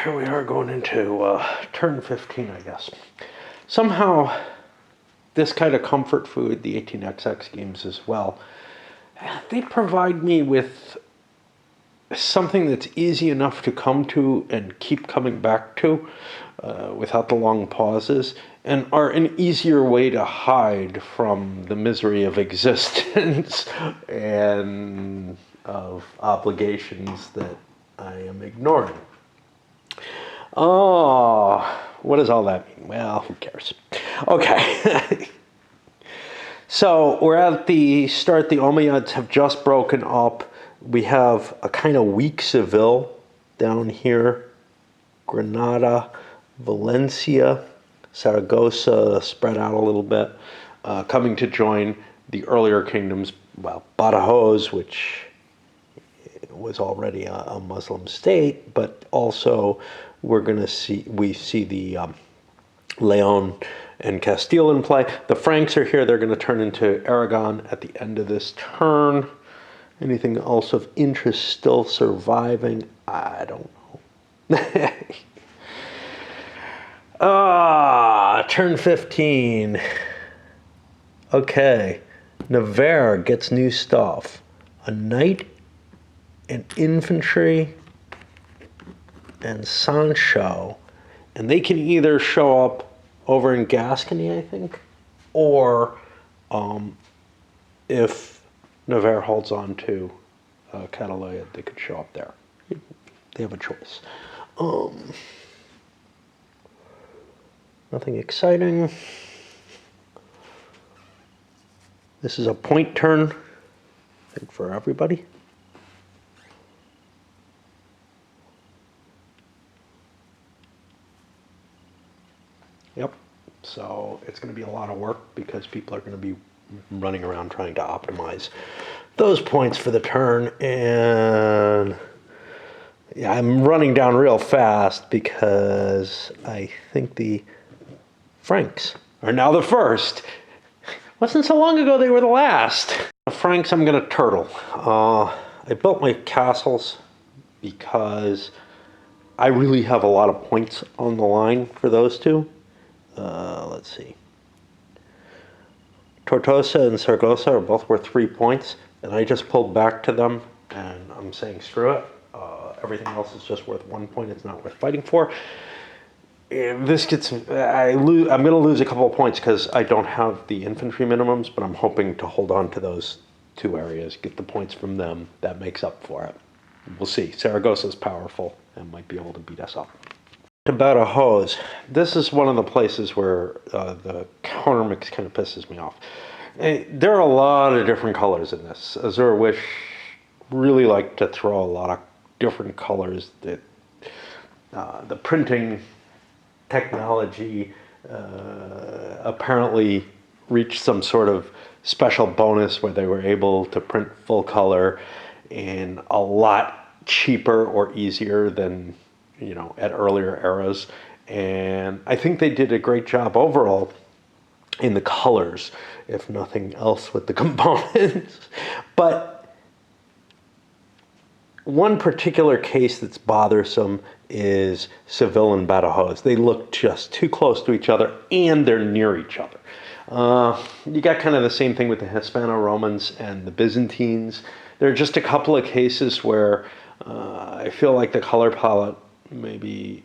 here we are going into turn 15, I guess. Somehow, this kind of comfort food, the 18XX games as well, they provide me with something that's easy enough to come to and keep coming back to without the long pauses, and are an easier way to hide from the misery of existence and of obligations that I am ignoring. Oh, what does all that mean? Well, who cares? Okay. So we're at the start. The Umayyads have just broken up. We have a kind of weak Seville down here. Granada, Valencia, Saragossa spread out a little bit, coming to join the earlier kingdoms. Well, Badajoz, which was already a Muslim state, but also we see the Leon and Castile in play. The Franks are here. They're going to turn into Aragon at the end of this turn. Anything else of interest still surviving? I don't know. Turn 15. Okay. Navarre gets new stuff. A knight, an infantry, and Sancho. And they can either show up over in Gascony, I think, or if Navarre holds on to Catalonia, they could show up there. They have a choice. Nothing exciting. This is a point turn, I think, for everybody. Yep. So it's going to be a lot of work because people are going to be running around trying to optimize those points for the turn. And yeah, I'm running down real fast because I think the Franks are now the first. Wasn't so long ago they were the last. The Franks, I'm going to turtle. I built my castles because I really have a lot of points on the line for those two. Let's see. Tortosa and Saragossa are both worth 3 points, and I just pulled back to them, and I'm saying screw it. Everything else is just worth 1 point. It's not worth fighting for. If this gets, I'm going to lose a couple of points because I don't have the infantry minimums, but I'm hoping to hold on to those two areas, get the points from them. That makes up for it. We'll see. Saragossa's powerful and might be able to beat us up. About a hose. This is one of the places where the counter mix kind of pisses me off. There are a lot of different colors in this. Azure Wish really like to throw a lot of different colors. That the printing technology apparently reached some sort of special bonus where they were able to print full color and a lot cheaper or easier than at earlier eras. And I think they did a great job overall in the colors, if nothing else with the components. But one particular case that's bothersome is Seville and Badajoz. They look just too close to each other, and they're near each other. You got kind of the same thing with the Hispano-Romans and the Byzantines. There are just a couple of cases where I feel like the color palette, maybe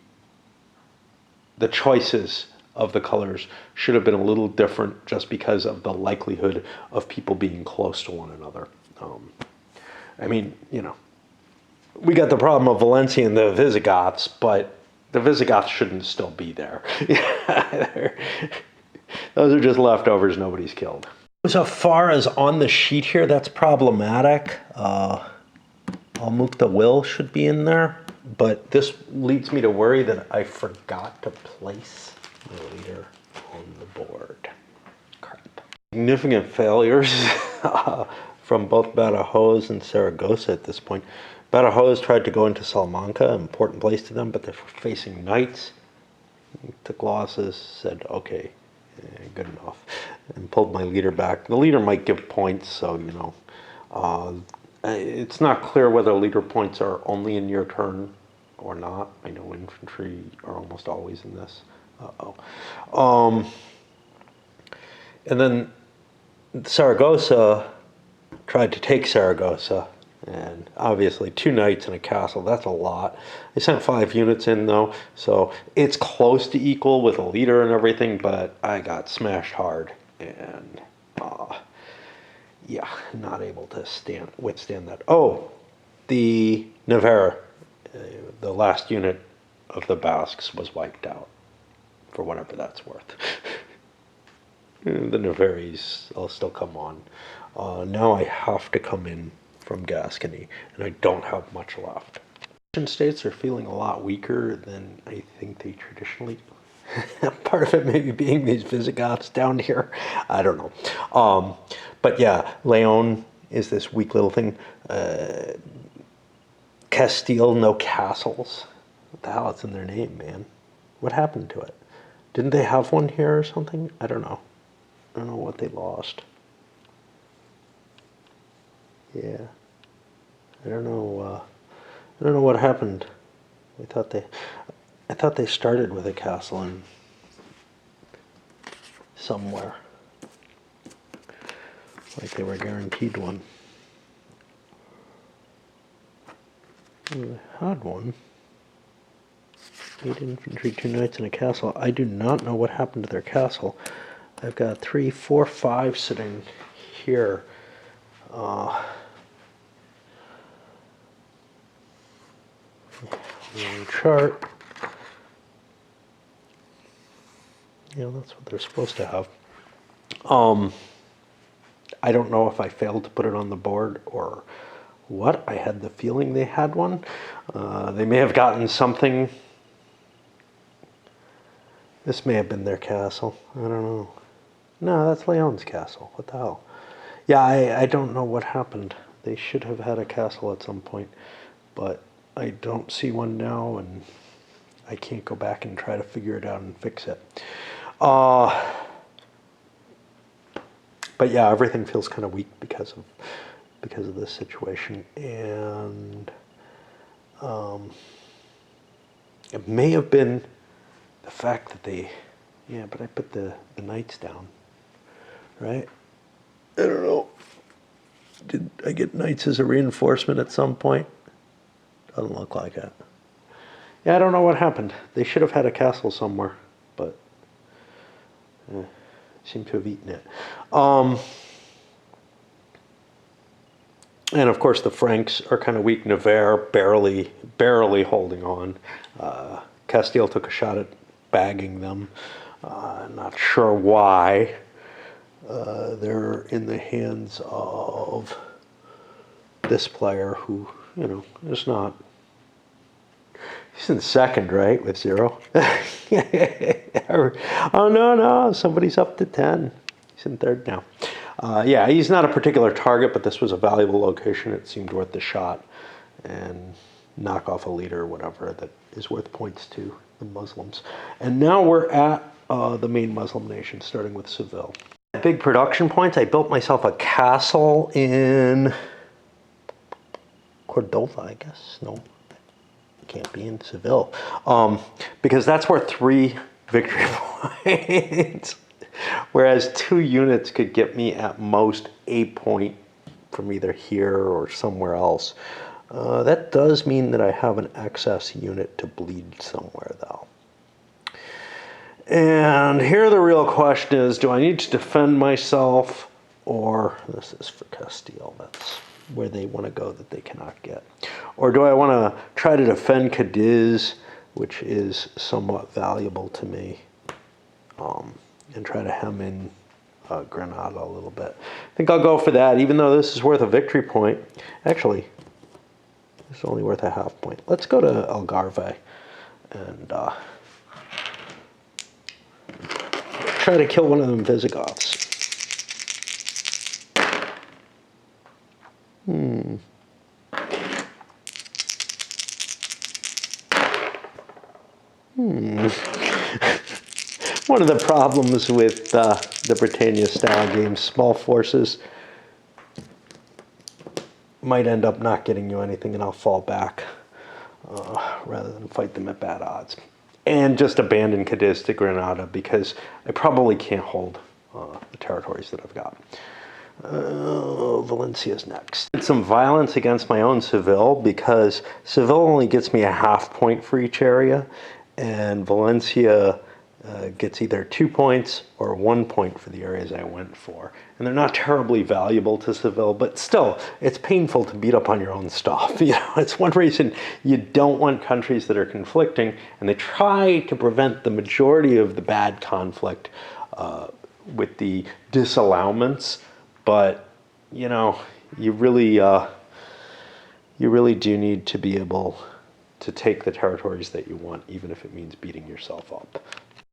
the choices of the colors should have been a little different just because of the likelihood of people being close to one another. We got the problem of Valencia and the Visigoths, but the Visigoths shouldn't still be there. Those are just leftovers nobody's killed. So far as on the sheet here, that's problematic. Al-Mukta Will should be in there. But this leads me to worry that I forgot to place the leader on the board. Crap. Significant failures from both Badajoz and Saragossa at this point. Badajoz tried to go into Salamanca, an important place to them, but they're facing knights. Took losses, said, okay, good enough, and pulled my leader back. The leader might give points, so, it's not clear whether leader points are only in your turn or not. I know infantry are almost always in this. Uh-oh. And then Saragossa tried to take Saragossa, and obviously 2 knights and a castle, that's a lot. They sent 5 units in though, so it's close to equal with a leader and everything, but I got smashed hard, and yeah, not able to withstand that. Oh, the Navarre, the last unit of the Basques was wiped out, for whatever that's worth. The Navarres, I'll still come on. Now I have to come in from Gascony, and I don't have much left. Russian states are feeling a lot weaker than I think they traditionally do. Part of it maybe being these Visigoths down here. I don't know. But yeah, Leon is this weak little thing. Castile, no castles. What the hell? It's in their name, man. What happened to it? Didn't they have one here or something? I don't know. I don't know what they lost. Yeah. I don't know what happened. I thought they started with a castle in somewhere. Like they were guaranteed one. They had one. 8 infantry, 2 knights, and a castle. I do not know what happened to their castle. I've got 3, 4, 5 sitting here. Chart. Yeah, that's what they're supposed to have. I don't know if I failed to put it on the board or what. I had the feeling they had one. They may have gotten something. This may have been their castle. I don't know. No, that's Leon's castle. What the hell? Yeah, I don't know what happened. They should have had a castle at some point, but I don't see one now, and I can't go back and try to figure it out and fix it. But yeah, everything feels kind of weak because of this situation, and it may have been the fact that they, yeah, but I put the knights down, right? I don't know. Did I get knights as a reinforcement at some point? Doesn't look like it. Yeah, I don't know what happened. They should have had a castle somewhere, but seem to have eaten it. And of course the Franks are kind of weak. Navarre barely holding on. Castile took a shot at bagging them. Not sure why. They're in the hands of this player who, you know, is not. He's in second, right, with 0. Oh, no, somebody's up to 10. He's in third now. Yeah, he's not a particular target, but this was a valuable location. It seemed worth the shot. And knock off a leader or whatever that is worth points to the Muslims. And now we're at the main Muslim nation, starting with Seville. Big production points. I built myself a castle in Cordova, I guess. No. Can't be in Seville, because that's worth 3 victory points, whereas 2 units could get me at most a point from either here or somewhere else. That does mean that I have an excess unit to bleed somewhere, though. And here the real question is, do I need to defend myself, or this is for Castile, that's where they want to go that they cannot get. Or do I want to try to defend Cadiz, which is somewhat valuable to me, and try to hem in Granada a little bit. I think I'll go for that, even though this is worth a victory point. Actually, it's only worth a half point. Let's go to Algarve and try to kill one of them Visigoths. One of the problems with the Britannia-style games, small forces might end up not getting you anything, and I'll fall back rather than fight them at bad odds. And just abandon Cadiz to Granada because I probably can't hold the territories that I've got. Valencia's next. Some violence against my own Seville because Seville only gets me a half point for each area, and Valencia gets either 2 points or 1 point for the areas I went for. And they're not terribly valuable to Seville, but still, it's painful to beat up on your own stuff. You know, it's one reason you don't want countries that are conflicting, and they try to prevent the majority of the bad conflict with the disallowments. But, you know, you really do need to be able to take the territories that you want, even if it means beating yourself up.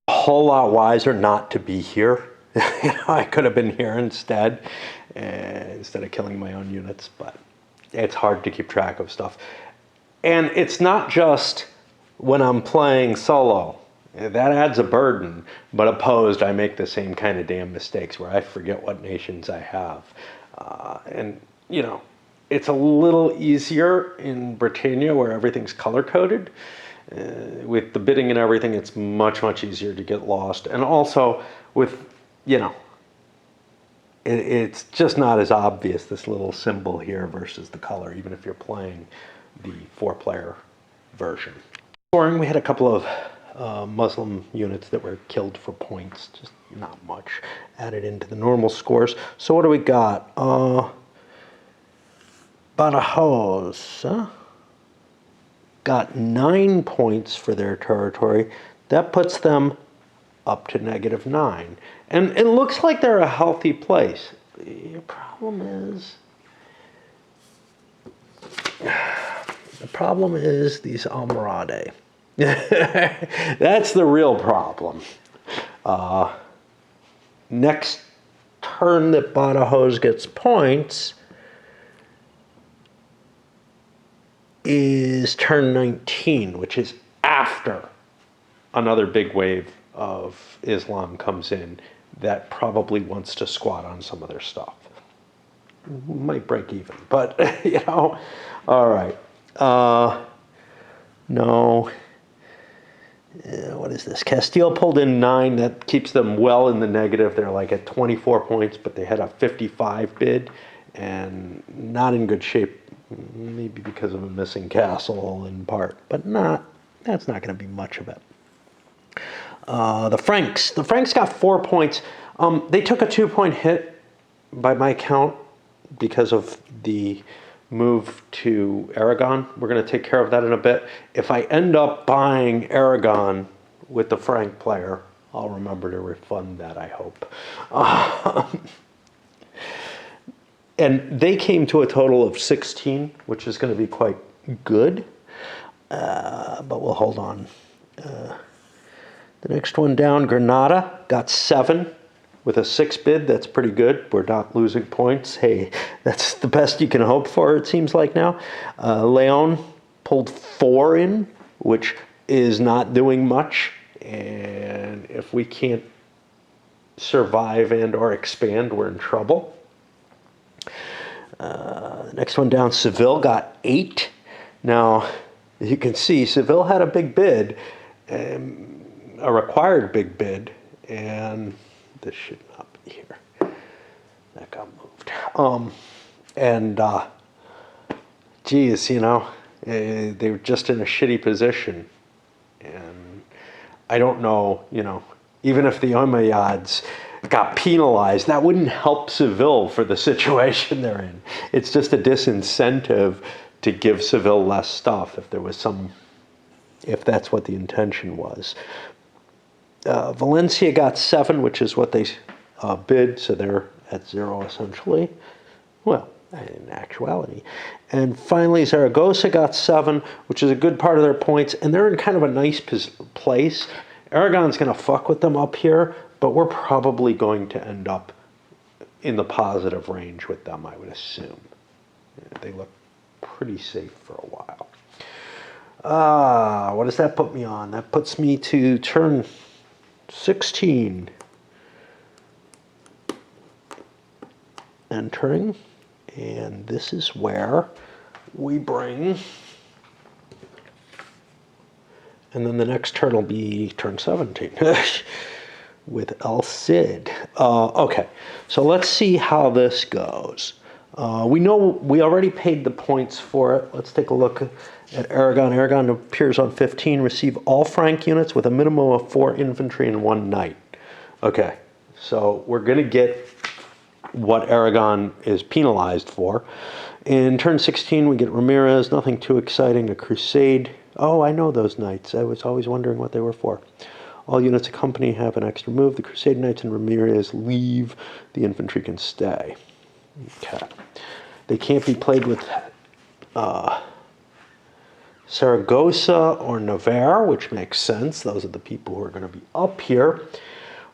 A whole lot wiser not to be here. You know, I could have been here instead of killing my own units, but it's hard to keep track of stuff. And it's not just when I'm playing solo. That adds a burden, but opposed, I make the same kind of damn mistakes where I forget what nations I have. And, you know, it's a little easier in Britannia where everything's color-coded. With the bidding and everything, it's much, much easier to get lost. And also with, you know, it's just not as obvious, this little symbol here versus the color, even if you're playing the 4-player version. Scoring, we had a couple of Muslim units that were killed for points, just not much added into the normal scores. So what do we got? Badajoz got 9 points for their territory. That puts them up to -9. And it looks like they're a healthy place. The problem is these Almoradé. That's the real problem. Next turn that Badajoz gets points is turn 19, which is after another big wave of Islam comes in that probably wants to squat on some of their stuff. Might break even, but, you know, all right. No. What is this? Castile pulled in 9. That keeps them well in the negative. They're like at 24 points, but they had a 55 bid and not in good shape, maybe because of a missing castle in part, but that's not going to be much of it. The Franks got 4 points. They took a 2-point hit by my count because of the move to Aragon. We're going to take care of that in a bit. If I end up buying Aragon with the Frank player, I'll remember to refund that, I hope. And they came to a total of 16, which is going to be quite good. But we'll hold on. The next one down, Granada, got 7 with a 6 bid. That's pretty good. We're not losing points. Hey, that's the best you can hope for, it seems like now. Leon pulled 4 in, which is not doing much. And if we can't survive and or expand, we're in trouble. The next one down, Seville, got 8. Now, you can see Seville had a big bid, a required big bid, and this should not be here. That got moved. Geez, you know, they were just in a shitty position. And I don't know, you know, even if the Umayyads got penalized, that wouldn't help Seville for the situation they're in. It's just a disincentive to give Seville less stuff if that's what the intention was. Valencia got 7, which is what they bid, so they're at 0 essentially. Well, in actuality. And finally, Zaragoza got 7, which is a good part of their points, and they're in kind of a nice place. Aragon's going to fuck with them up here, but we're probably going to end up in the positive range with them, I would assume. They look pretty safe for a while. What does that put me on? That puts me to turn 16. Entering. And this is where we bring And then the next turn will be turn 17 with El Cid. Okay, so let's see how this goes. We know we already paid the points for it. Let's take a look at Aragon. Aragon appears on 15. Receive all Frank units with a minimum of 4 infantry and 1 knight. Okay, so we're going to get what Aragon is penalized for. In turn 16, we get Ramirez. Nothing too exciting. A crusade. Oh, I know those knights. I was always wondering what they were for. All units of company have an extra move. The crusade knights and Ramirez leave. The infantry can stay. Okay. They can't be played with Saragossa or Navarre, which makes sense. Those are the people who are going to be up here.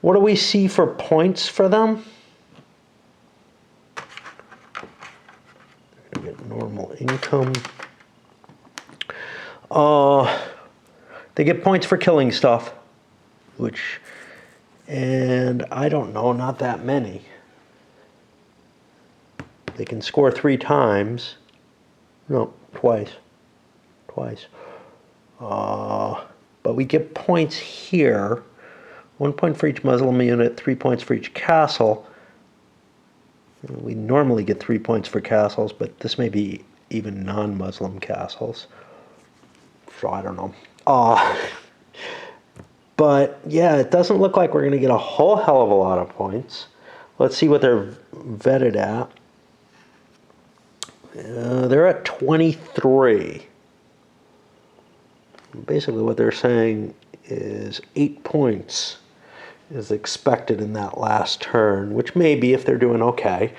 What do we see for points for them? They're going to get normal income. They get points for killing stuff, and I don't know, not that many. They can score 3 times. No, twice. But we get points here. 1 point for each Muslim unit, 3 points for each castle. We normally get 3 points for castles, but this may be even non-Muslim castles. So I don't know. But yeah, it doesn't look like we're going to get a whole hell of a lot of points. Let's see what they're vetted at. They're at 23. Basically what they're saying is 8 points is expected in that last turn, which may be, if they're doing okay,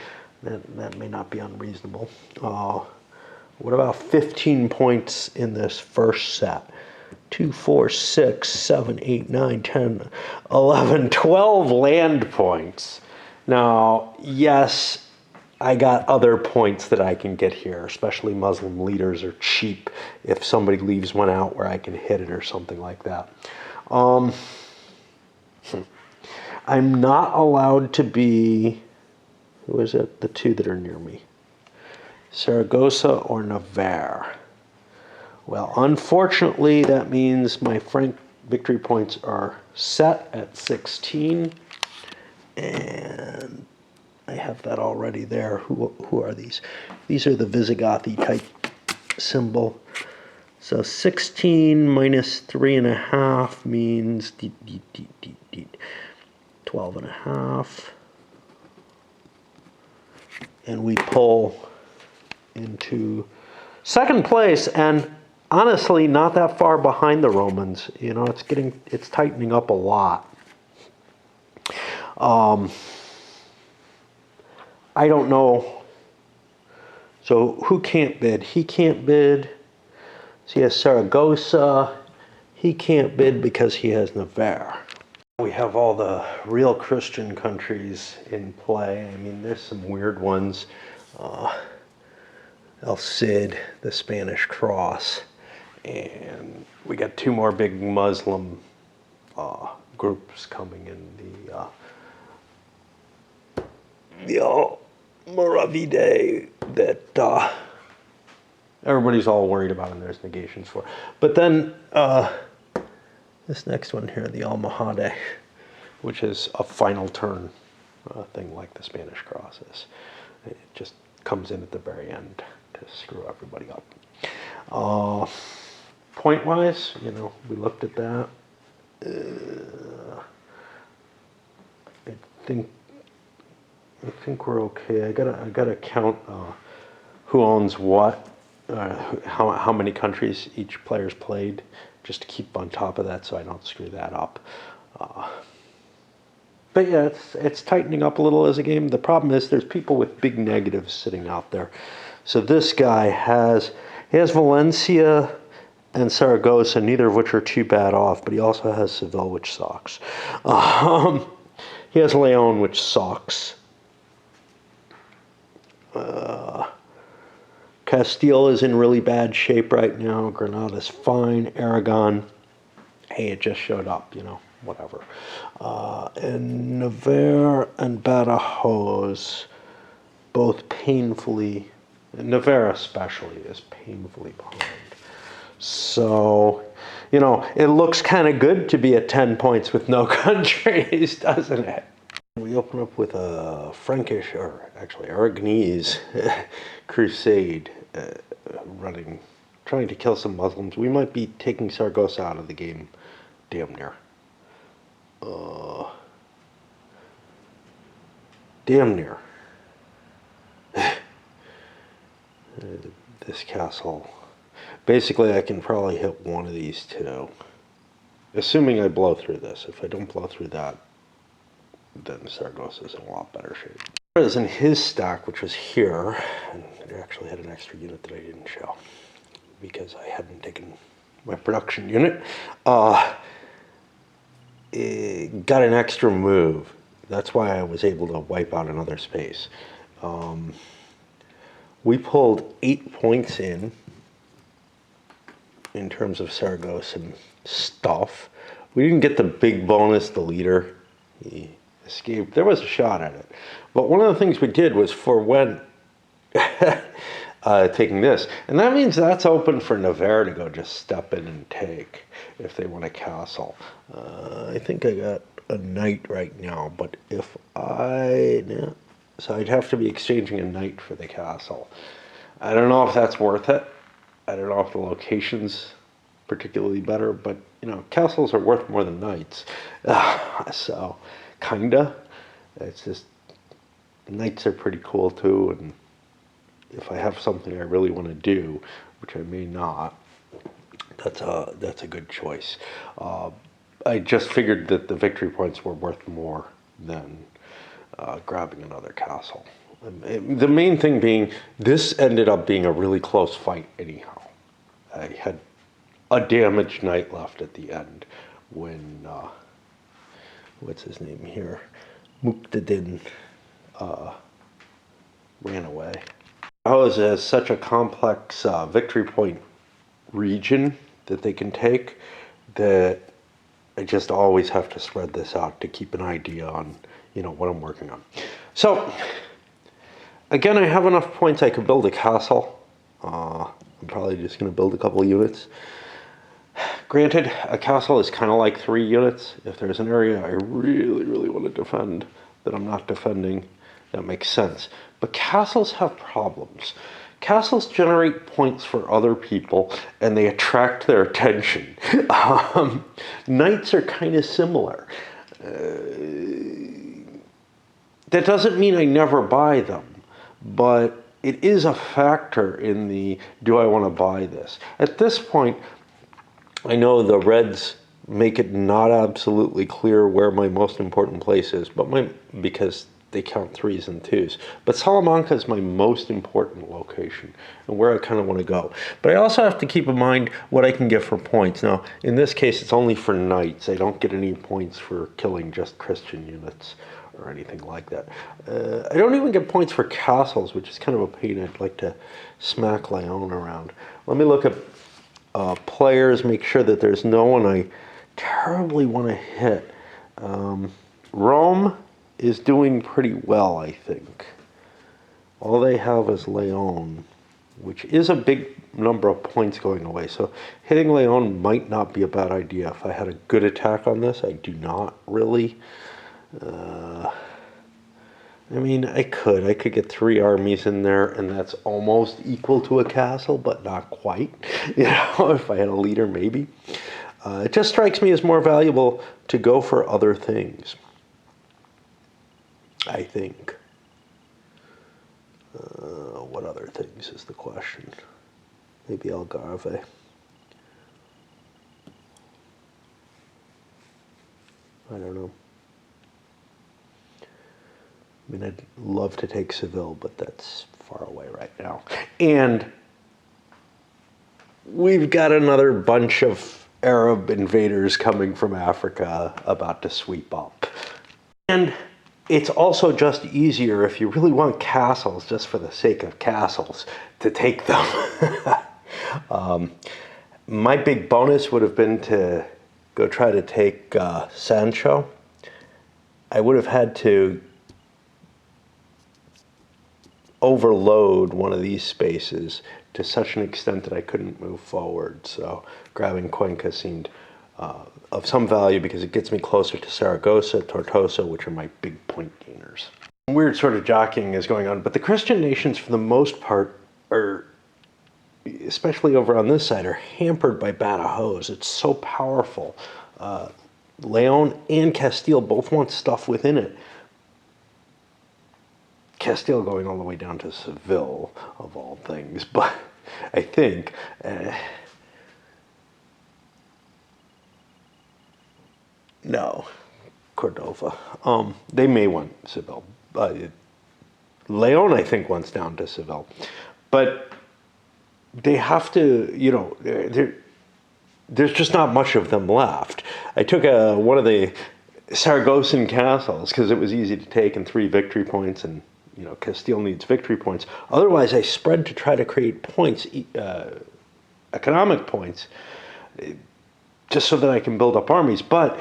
that may not be unreasonable. What about 15 points in this first set? 2, 4, 6, 7, 8, 9, 10, 11, 12 land points. Now, yes, I got other points that I can get here, especially Muslim leaders are cheap if somebody leaves one out where I can hit it or something like that. I'm not allowed to be, who is it? The 2 that are near me. Saragossa or Navarre. Well, unfortunately, that means my Frank victory points are set at 16. And I have that already there. Who are these? These are the Visigothi type symbol. So 16 minus 3.5 means 12.5. And we pull into second place, and honestly not that far behind the Romans. You know, it's tightening up a lot. I don't know. So who can't bid? He can't bid. So he has Saragossa. He can't bid because he has Navarre. We have all the real Christian countries in play. I mean, there's some weird ones. El Cid, the Spanish Cross. And we got 2 more big Muslim groups coming in, the Almoravide that everybody's all worried about and there's negations for. But then this next one here, the Almohade, which is a final turn thing like the Spanish Cross is. It just comes in at the very end to screw everybody up. Point-wise, you know, we looked at that. I think we're okay. I gotta count who owns what, how many countries each player's played, just to keep on top of that so I don't screw that up. But yeah, it's tightening up a little as a game. The problem is there's people with big negatives sitting out there. So this guy has Valencia and Saragossa, neither of which are too bad off, but he also has Seville, which sucks. He has Leon, which sucks. Castile is in really bad shape right now. Granada's fine. Aragon, hey, it just showed up, you know, whatever. And Navarre and Badajoz, both painfully, Navarre especially, is painfully behind. So you know, it looks kind of good to be at 10 points with no countries, doesn't it? We open up with a Frankish, or actually Aragonese crusade trying to kill some Muslims. We might be taking Saragossa out of the game damn near. Damn near. This castle. Basically, I can probably hit one of these two. Assuming I blow through this. If I don't blow through that, then Saragossa's in a lot better shape. Whereas in his stack, which was here, and it actually had an extra unit that I didn't show because I hadn't taken my production unit, it got an extra move. That's why I was able to wipe out another space. We pulled 8 points in terms of Saragossan stuff. We didn't get the big bonus, the leader. He escaped. There was a shot at it. But one of the things we did was forwent taking this. And that means that's open for Navarre to go just step in and take if they want a castle. I think I got a knight right now, but if no. So I'd have to be exchanging a knight for the castle. I don't know if that's worth it. I don't know if the location's particularly better, but you know, castles are worth more than knights. So, kinda. It's just, knights are pretty cool too, and if I have something I really want to do, which I may not, that's a good choice. I just figured that the victory points were worth more than grabbing another castle. The main thing being, this ended up being a really close fight anyhow. I had a damaged knight left at the end when, what's his name here? Muqtaddin ran away. Ours has such a complex victory point region that they can take that I just always have to spread this out to keep an idea on, you know, what I'm working on. So, again, I have enough points I could build a castle. I'm probably just going to build a couple of units. Granted, a castle is kind of like 3 units. If there's an area I really, really want to defend that I'm not defending, that makes sense. But castles have problems. Castles generate points for other people, and they attract their attention. Knights are kind of similar. That doesn't mean I never buy them, but it is a factor in the, do I want to buy this? At this point, I know the Reds make it not absolutely clear where my most important place is, but because they count 3s and 2s. But Salamanca is my most important location and where I kind of want to go. But I also have to keep in mind what I can get for points. Now, in this case, it's only for knights. I don't get any points for killing just Christian units or anything like that. I don't even get points for castles, which is kind of a pain. I'd like to smack Leon around. Let me look at players, make sure that there's no one I terribly want to hit. Rome is doing pretty well, I think. All they have is Leon, which is a big number of points going away. So hitting Leon might not be a bad idea. If I had a good attack on this, I do not really. I mean, I could get 3 armies in there, and that's almost equal to a castle, but not quite. You know, if I had a leader, maybe. It just strikes me as more valuable to go for other things, I think. What other things is the question? Maybe Algarve. I don't know. I mean, I'd love to take Seville, but that's far away right now. And we've got another bunch of Arab invaders coming from Africa about to sweep up. And it's also just easier if you really want castles, just for the sake of castles, to take them. My big bonus would have been to go try to take Sancho. I would have had to overload one of these spaces to such an extent that I couldn't move forward. So grabbing Cuenca seemed of some value because it gets me closer to Saragossa, Tortosa, which are my big point gainers. Weird sort of jockeying is going on, but the Christian nations, for the most part, are, especially over on this side, are hampered by Badajoz. It's so powerful. Leon and Castile both want stuff within it. Castile going all the way down to Seville, of all things, but I think no, Cordova. They may want Seville. Leon, I think, wants down to Seville, but they have to, you know, there's just not much of them left. I took one of the Saragossan castles because it was easy to take and 3 victory points, and you know, Castile needs victory points. Otherwise, I spread to try to create points, economic points, just so that I can build up armies. But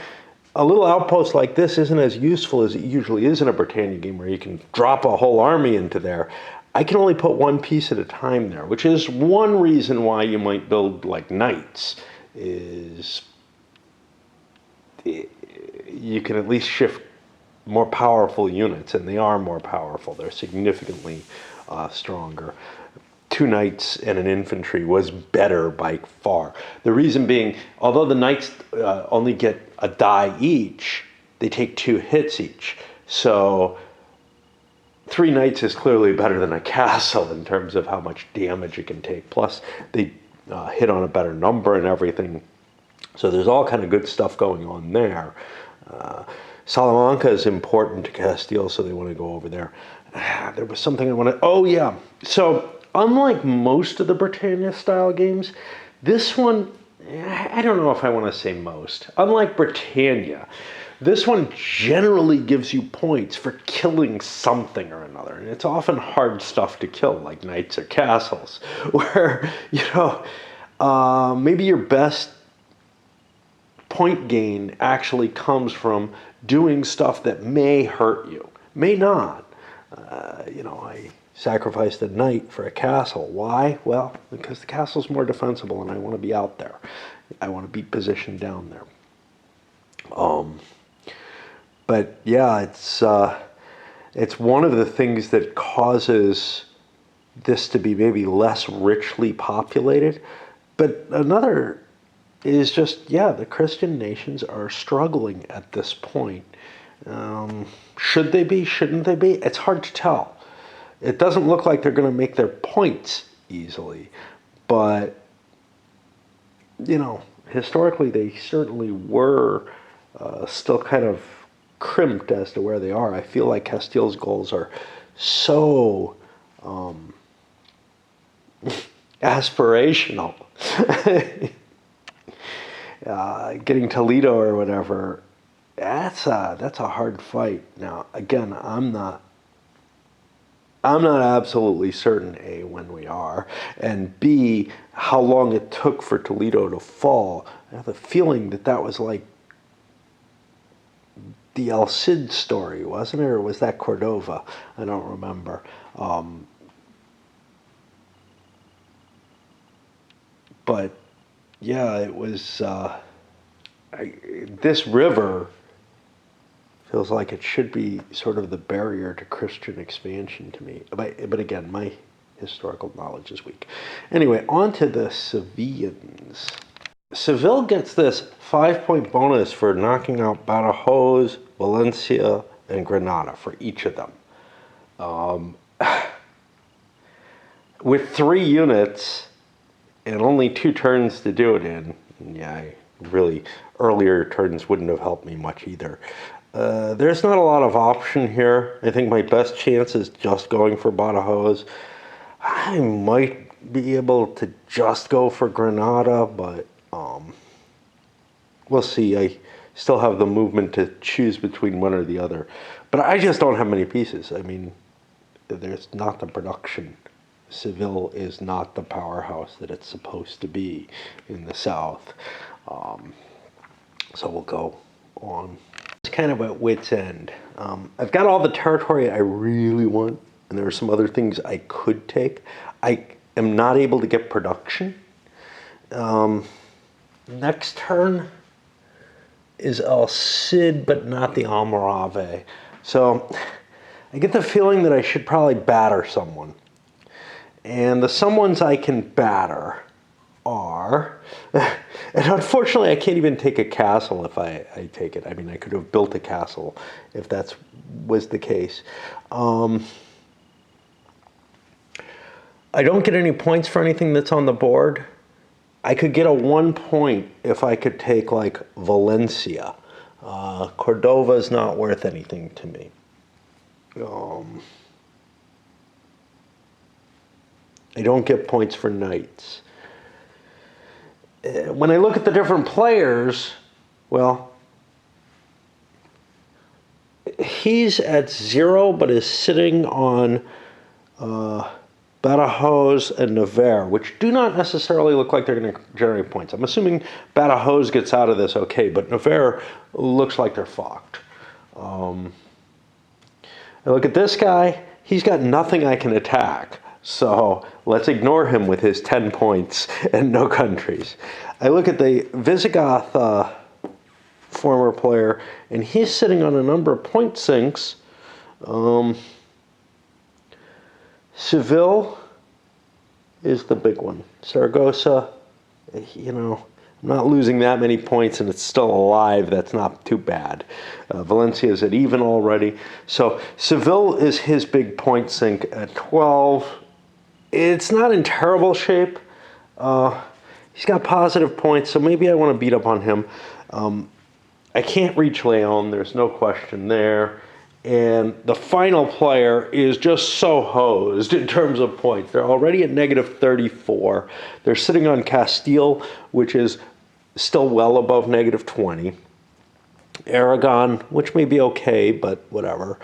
a little outpost like this isn't as useful as it usually is in a Britannia game where you can drop a whole army into there. I can only put one piece at a time there, which is one reason why you might build like knights, is you can at least shift more powerful units, and they are more powerful. They're significantly stronger. 2 knights and an infantry was better by far. The reason being, although the knights only get a die each, they take 2 hits each. So 3 knights is clearly better than a castle in terms of how much damage it can take. Plus, they hit on a better number and everything. So there's all kind of good stuff going on there. Salamanca is important to Castile, so they want to go over there. There was something I wanted. Oh, yeah. So unlike most of the Britannia-style games, this one, I don't know if I want to say most. Unlike Britannia, this one generally gives you points for killing something or another. And it's often hard stuff to kill, like knights or castles, where, you know, maybe your best point gain actually comes from doing stuff that may hurt you, may not. You know, I sacrificed a knight for a castle. Why? Well, because the castle's more defensible and I want to be out there. I want to be positioned down there. But yeah, it's one of the things that causes this to be maybe less richly populated. But another is just, yeah, the Christian nations are struggling at this point. Should they be? Shouldn't they be? It's hard to tell. It doesn't look like they're going to make their points easily. But, you know, historically they certainly were still kind of crimped as to where they are. I feel like Castile's goals are so aspirational. Getting Toledo or whatever, that's a hard fight. Now, again, I'm not absolutely certain, A, when we are, and B, how long it took for Toledo to fall. I have a feeling that was like the El Cid story, wasn't it? Or was that Cordova? I don't remember. But yeah, it was, this river feels like it should be sort of the barrier to Christian expansion to me. But again, my historical knowledge is weak. Anyway, on to the Sevillans. Seville gets this 5-point bonus for knocking out Badajoz, Valencia, and Granada for each of them. With 3 units and only 2 turns to do it in, yeah, really, earlier turns wouldn't have helped me much either. There's not a lot of option here. I think my best chance is just going for Badajoz. I might be able to just go for Granada, but we'll see. I still have the movement to choose between one or the other. But I just don't have many pieces. I mean, there's not the production. Seville is not the powerhouse that it's supposed to be in the south. So we'll go on. It's kind of at wit's end. I've got all the territory I really want, and there are some other things I could take. am not able to get production. Next turn is El Cid, but not the Almoráve. So I get the feeling that I should probably batter someone. And the someones I can batter are, and unfortunately I can't even take a castle if I take it. I mean, I could have built a castle if that was the case. I don't get any points for anything that's on the board. I could get a 1 point if I could take like Valencia. Cordova is not worth anything to me. I don't get points for knights. When I look at the different players, well, he's at 0 but is sitting on Badajoz and Nevers, which do not necessarily look like they're going to generate points. I'm assuming Badajoz gets out of this okay, but Nevers looks like they're fucked. I look at this guy, he's got nothing I can attack. So let's ignore him with his 10 points and no countries. I look at the Visigoth former player, and he's sitting on a number of point sinks. Seville is the big one. Saragossa, you know, I'm not losing that many points and it's still alive. That's not too bad. Valencia is at even already. So Seville is his big point sink at 12. It's not in terrible shape. He's got positive points, so maybe I want to beat up on him. I can't reach Leon, there's no question there. And the final player is just so hosed in terms of points. They're already at negative 34. They're sitting on Castile, which is still well above negative 20. Aragon, which may be okay, but whatever.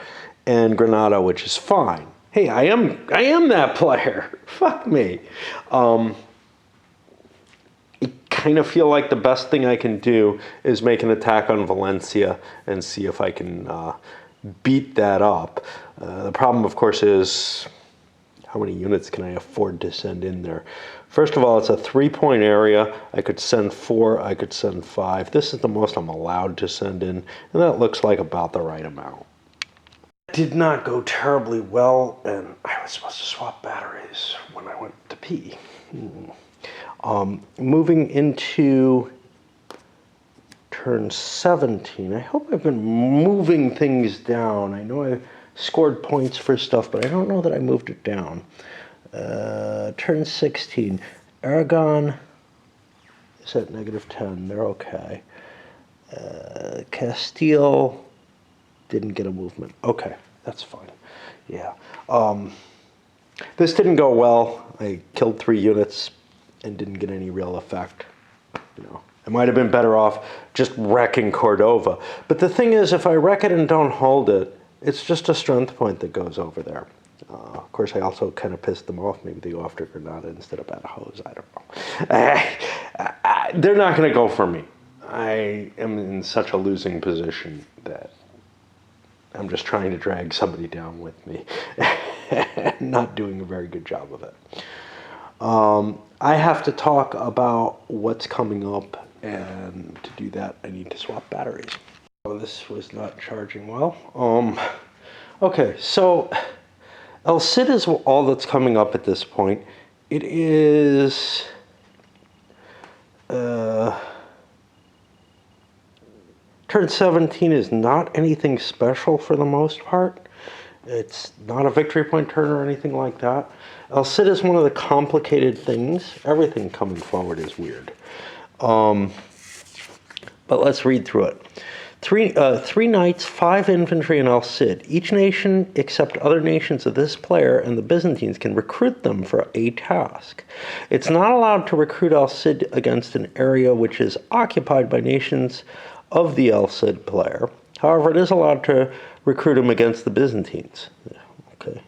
And Granada, which is fine. Hey, I am that player. Fuck me. I kind of feel like the best thing I can do is make an attack on Valencia and see if I can beat that up. The problem, of course, is how many units can I afford to send in there? First of all, it's a 3-point area. I could send 4, I could send 5. This is the most I'm allowed to send in, and that looks like about the right amount. Did not go terribly well, and I was supposed to swap batteries when I went to pee. Moving into turn 17. I hope I've been moving things down. I know I scored points for stuff, but I don't know that I moved it down. Turn 16. Aragon is at negative 10. They're okay. Castile didn't get a movement. Okay, that's fine. Yeah. This didn't go well. I killed 3 units and didn't get any real effect. You know, I might have been better off just wrecking Cordova. But the thing is, if I wreck it and don't hold it, it's just a strength point that goes over there. Of course, I also kind of pissed them off. Maybe they go after Granada instead of Badajoz. I don't know. They're not going to go for me. I am in such a losing position that I'm just trying to drag somebody down with me. Not doing a very good job of it. I have to talk about what's coming up, and to do that, I need to swap batteries. Oh, this was not charging well. Okay, so El Cid is all that's coming up at this point. It is turn 17 is not anything special for the most part. It's not a victory point turn or anything like that. El Cid is one of the complicated things. Everything coming forward is weird. But let's read through it. 3 knights, 5 infantry, and El Cid. Each nation, except other nations of this player and the Byzantines, can recruit them for a task. It's not allowed to recruit El Cid against an area which is occupied by nations of the El Cid player. However, it is allowed to recruit him against the Byzantines. Okay.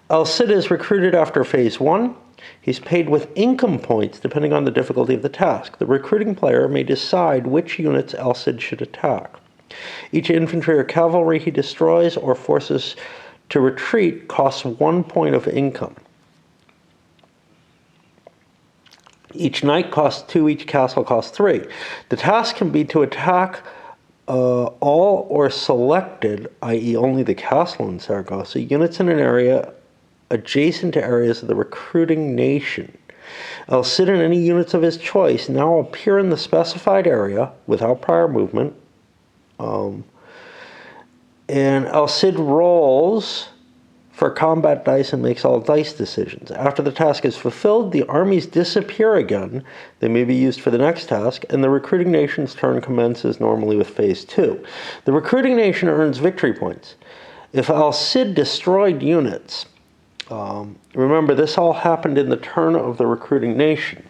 El Cid is recruited after phase 1. He's paid with income points depending on the difficulty of the task. The recruiting player may decide which units El Cid should attack. Each infantry or cavalry he destroys or forces to retreat costs 1 point of income. Each knight costs 2, each castle costs 3. The task can be to attack all or selected, i.e. only the castle in Saragossa, units in an area adjacent to areas of the recruiting nation. El Cid and any units of his choice now appear in the specified area without prior movement. And El Cid rolls for combat dice and makes all dice decisions. After the task is fulfilled, the armies disappear again. They may be used for the next task, and the recruiting nation's turn commences normally with phase 2. The recruiting nation earns victory points. If El Cid destroyed units, remember this all happened in the turn of the recruiting nation.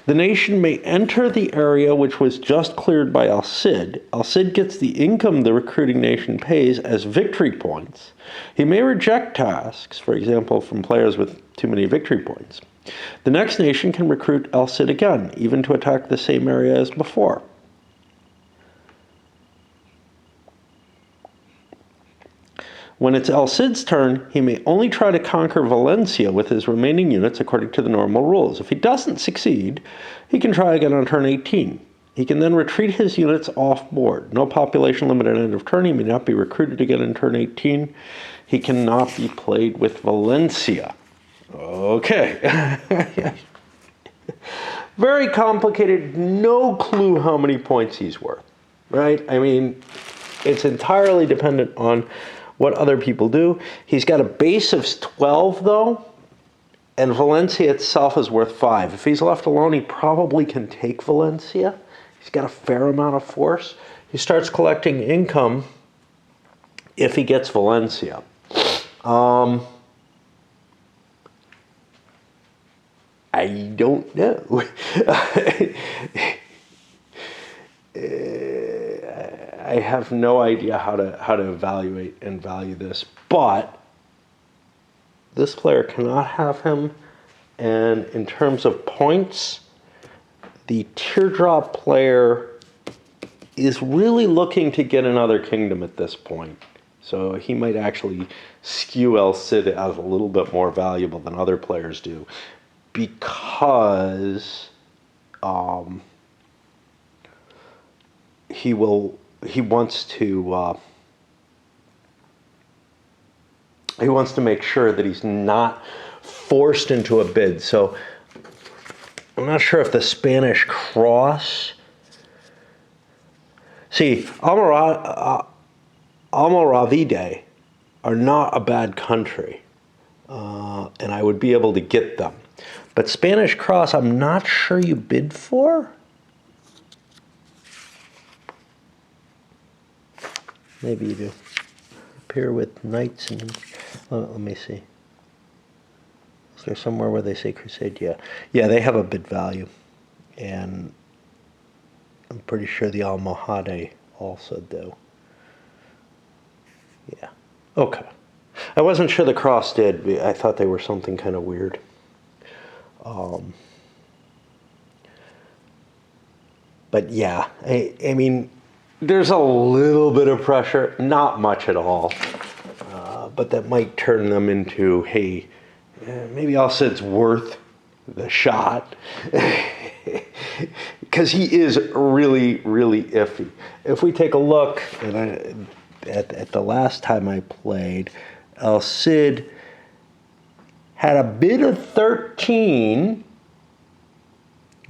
The nation may enter the area which was just cleared by El Cid. El Cid gets the income the recruiting nation pays as victory points. He may reject tasks, for example, from players with too many victory points. The next nation can recruit El Cid again, even to attack the same area as before. When it's El Cid's turn, he may only try to conquer Valencia with his remaining units according to the normal rules. If he doesn't succeed, he can try again on turn 18. He can then retreat his units off board. No population limit at end of turn. He may not be recruited again in turn 18. He cannot be played with Valencia. Okay. Very complicated. No clue how many points he's worth, right? I mean, it's entirely dependent on what other people do. He's got a base of 12, though, and Valencia itself is worth 5. If he's left alone, he probably can take Valencia. He's got a fair amount of force. He starts collecting income if he gets Valencia. I don't know. I have no idea how to evaluate and value this, but this player cannot have him. And in terms of points, the teardrop player is really looking to get another kingdom at this point. So he might actually skew El Cid as a little bit more valuable than other players do, because he wants to make sure that he's not forced into a bid. So I'm not sure if the Spanish cross. See, Almoravide are not a bad country, and I would be able to get them. But Spanish cross, I'm not sure you bid for. Maybe you do. Appear with knights and... let me see. Is there somewhere where they say crusade? Yeah. Yeah, they have a bid value. And I'm pretty sure the Almohade also do. Yeah. Okay. I wasn't sure the cross did. I thought they were something kind of weird. But yeah, I mean, there's a little bit of pressure, not much at all, but that might turn them into, hey, maybe El Cid's worth the shot, because he is really, really iffy. If we take a look at the last time I played, El Cid had a bid of 13,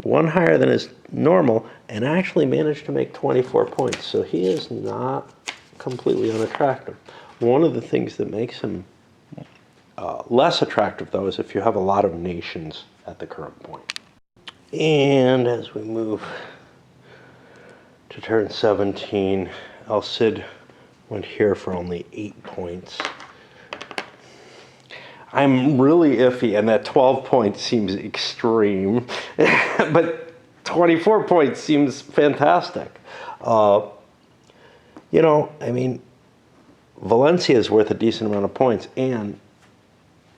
one higher than his normal, and actually managed to make 24 points. So he is not completely unattractive. One of the things that makes him less attractive, though, is if you have a lot of nations at the current point. And as we move to turn 17, El Cid went here for only 8 points. I'm really iffy, and that 12 points seems extreme, but 24 points seems fantastic. You know, I mean, Valencia is worth a decent amount of points, and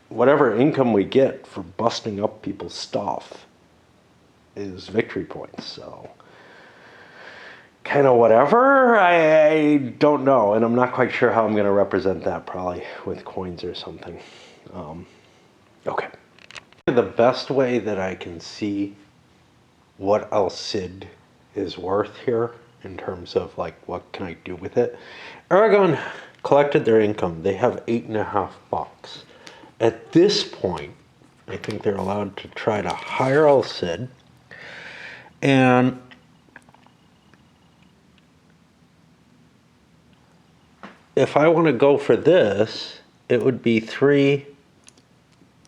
whatever income we get for busting up people's stuff is victory points. So, kind of whatever. I don't know, and I'm not quite sure how I'm going to represent that, probably with coins or something. Okay. The best way that I can see what El Cid is worth here in terms of like what can I do with it. Aragon collected their income. They have $8.50. At this point, I think they're allowed to try to hire El Cid. And if I want to go for this, it would be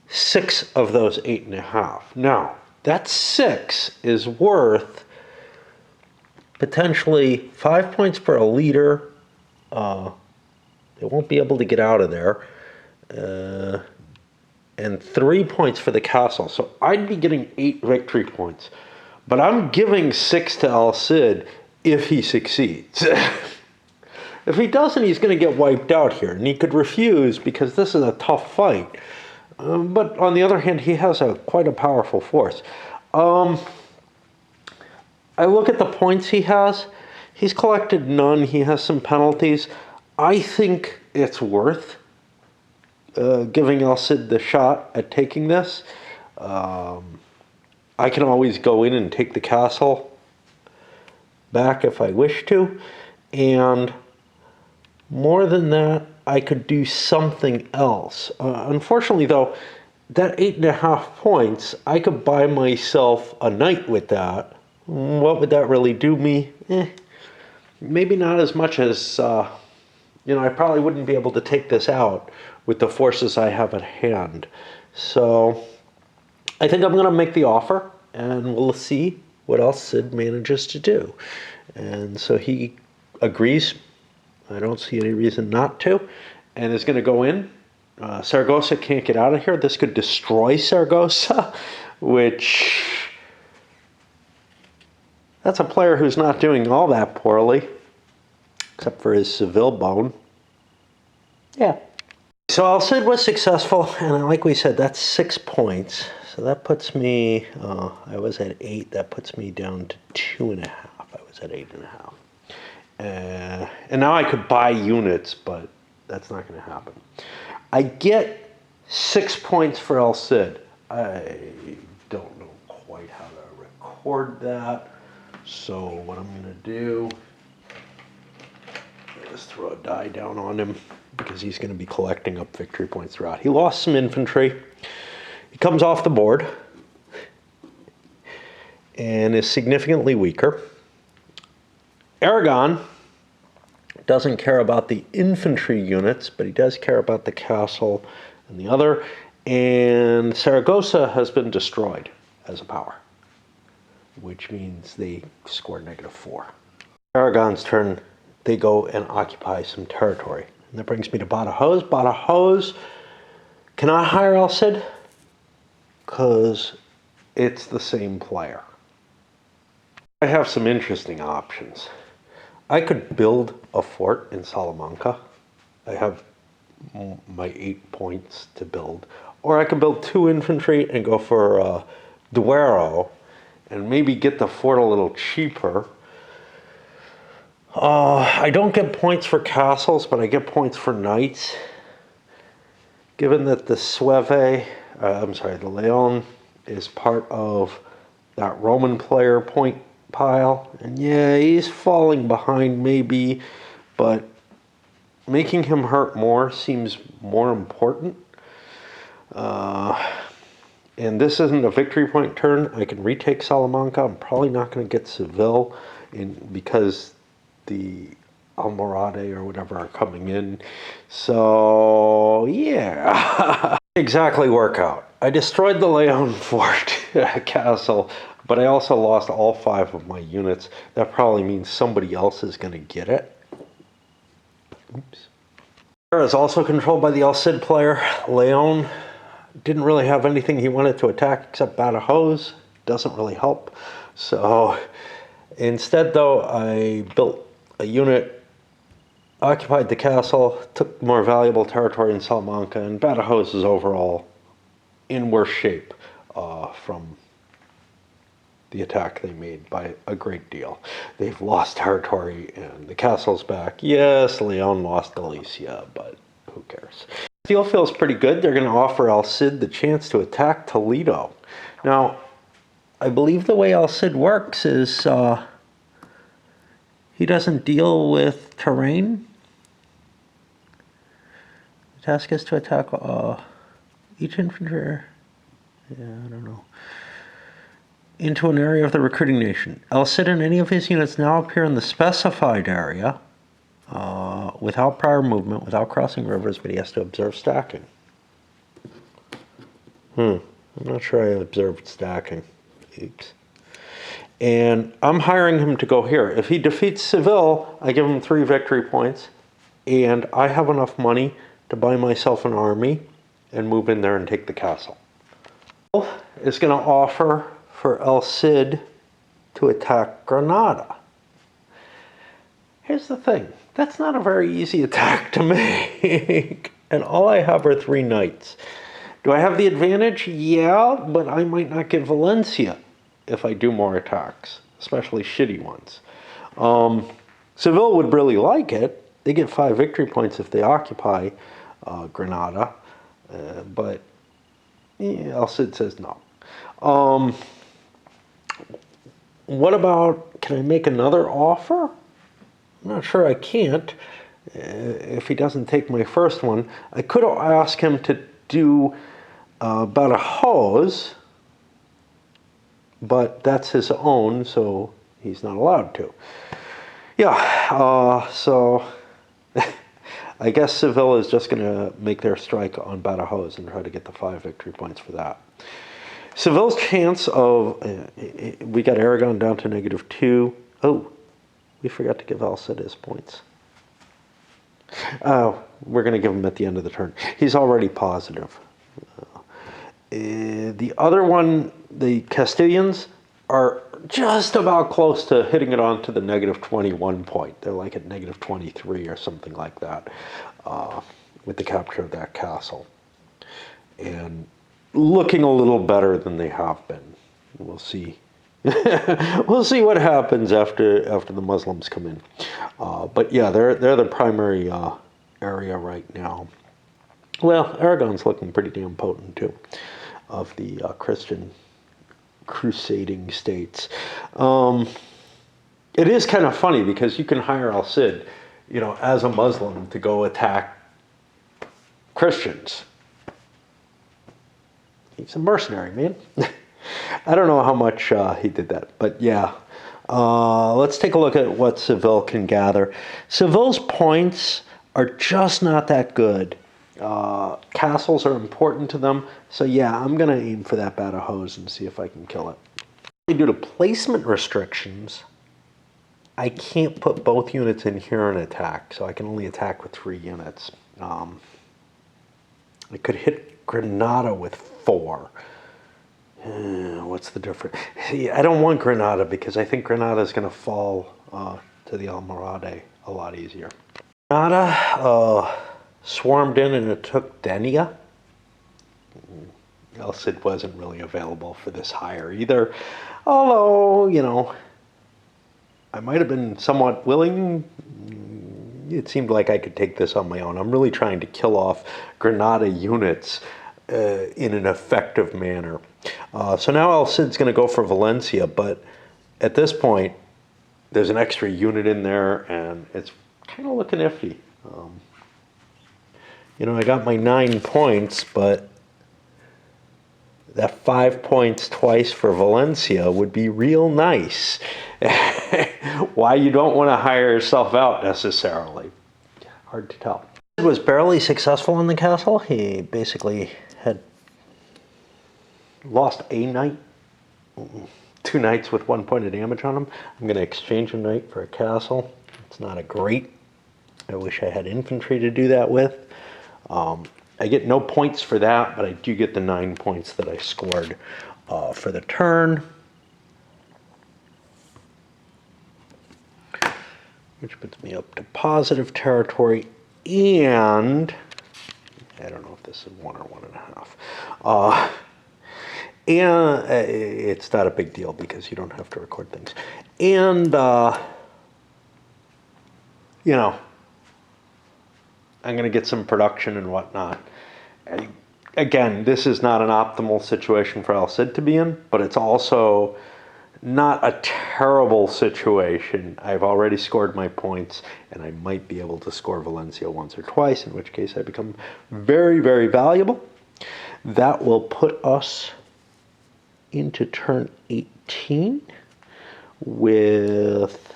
6 of those 8.5. Now, that 6 is worth potentially 5 points for a leader. They won't be able to get out of there. And 3 points for the castle. So I'd be getting 8 victory points. But I'm giving 6 to El Cid if he succeeds. If he doesn't, he's going to get wiped out here. And he could refuse because this is a tough fight. But on the other hand, he has quite a powerful force. I look at the points he has. He's collected none. He has some penalties. I think it's worth giving El Cid the shot at taking this. I can always go in and take the castle back if I wish to. And more than that, I could do something else. Unfortunately, though, that 8.5 points, I could buy myself a knight with that. What would that really do me? Maybe not as much as, I probably wouldn't be able to take this out with the forces I have at hand. So I think I'm going to make the offer, and we'll see what else Sid manages to do. And so he agrees. I don't see any reason not to, and is going to go in. Saragossa can't get out of here. This could destroy Saragossa, which that's a player who's not doing all that poorly, except for his Seville bone. Yeah. So El Cid was successful, and like we said, that's 6 points. So that puts me, I was at 8, that puts me down to 2.5. I was at 8.5. And now I could buy units, but that's not going to happen. I get 6 points for El Cid. I don't know quite how to record that. So what I'm going to do is throw a die down on him, because he's going to be collecting up victory points throughout. He lost some infantry. He comes off the board and is significantly weaker. Aragon doesn't care about the infantry units, but he does care about the castle and the other. And Saragossa has been destroyed as a power, which means they score -4. Aragon's turn, they go and occupy some territory. And that brings me to Badajoz. Badajoz cannot hire El Cid because it's the same player. I have some interesting options. I could build a fort in Salamanca. I have my 8 points to build. Or I could build 2 infantry and go for Duero and maybe get the fort a little cheaper. I don't get points for castles, but I get points for knights. Given that the the Leon is part of that Roman player point pile, and yeah, he's falling behind maybe, but making him hurt more seems more important. And this isn't a victory point turn. I can retake Salamanca. I'm probably not going to get Seville because the Almoradé or whatever are coming in. So, yeah. Exactly work out. I destroyed the Leon Fort castle, but I also lost all 5 of my units. That probably means somebody else is going to get it. Oops. Is also controlled by the El Cid player. Leon didn't really have anything he wanted to attack except Badajoz. Doesn't really help. So instead, though, I built a unit, occupied the castle, took more valuable territory in Salamanca, and Badajoz is overall in worse shape from the attack they made by a great deal. They've lost territory and the castle's back. Yes, Leon lost Galicia, but who cares? The deal feels pretty good. They're going to offer El Cid the chance to attack Toledo. Now, I believe the way El Cid works is he doesn't deal with terrain. The task is to attack each infantry. Yeah, I don't know. Into an area of the recruiting nation. El Cid and any of his units now appear in the specified area without prior movement, without crossing rivers, but he has to observe stacking. I'm not sure I observed stacking. Oops. And I'm hiring him to go here. If he defeats Seville, I give him 3 victory points, and I have enough money to buy myself an army and move in there and take the castle. Is going to offer for El Cid to attack Granada. Here's the thing. That's not a very easy attack to make. And all I have are 3 knights. Do I have the advantage? Yeah, but I might not get Valencia if I do more attacks, especially shitty ones. Seville would really like it. They get 5 victory points if they occupy Granada, but yeah, El Cid says no. What about, can I make another offer? I'm not sure I can't if he doesn't take my first one. I could ask him to do Badajoz, but that's his own, so he's not allowed to. Yeah, so I guess Seville is just going to make their strike on Badajoz and try to get the 5 victory points for that. Seville's chance of, we got Aragon down to -2. Oh, we forgot to give El Cid his points. We're going to give him at the end of the turn. He's already positive. The other one, the Castilians, are just about close to hitting it on to the -21 point. They're like at -23 or something like that with the capture of that castle. And looking a little better than they have been. We'll see. We'll see what happens after the Muslims come in. But yeah, they're the primary area right now. Well, Aragon's looking pretty damn potent too, of the Christian crusading states. It is kind of funny because you can hire El Cid, as a Muslim to go attack Christians. He's a mercenary, man. I don't know how much he did that, but yeah. Let's take a look at what Seville can gather. Seville's points are just not that good. Castles are important to them, so yeah, I'm going to aim for that Badajoz and see if I can kill it. Due to placement restrictions, I can't put both units in here and attack, so I can only attack with 3 units. I could hit Granada with 4. What's the difference? See, I don't want Granada because I think Granada is going to fall to the Almohade a lot easier. Granada swarmed in and it took Denia. El Cid wasn't really available for this hire either. Although, I might have been somewhat willing. It seemed like I could take this on my own. I'm really trying to kill off Granada units in an effective manner. So now El Cid's going to go for Valencia, but at this point, there's an extra unit in there, and it's kind of looking iffy. I got my 9 points, but that 5 points twice for Valencia would be real nice. Why you don't want to hire yourself out necessarily. Hard to tell. He was barely successful in the castle. He basically had lost a knight. 2 knights with 1 point of damage on them. I'm going to exchange a knight for a castle. It's not a great. I wish I had infantry to do that with. I get no points for that, but I do get the 9 points that I scored for the turn. Which puts me up to positive territory, and I don't know if this is 1 or 1.5. And it's not a big deal because you don't have to record things. And, I'm going to get some production and whatnot. I again, this is not an optimal situation for El Cid to be in, but it's also not a terrible situation. I've already scored my points, and I might be able to score Valencia once or twice, in which case I become very, very valuable. That will put us into turn 18 with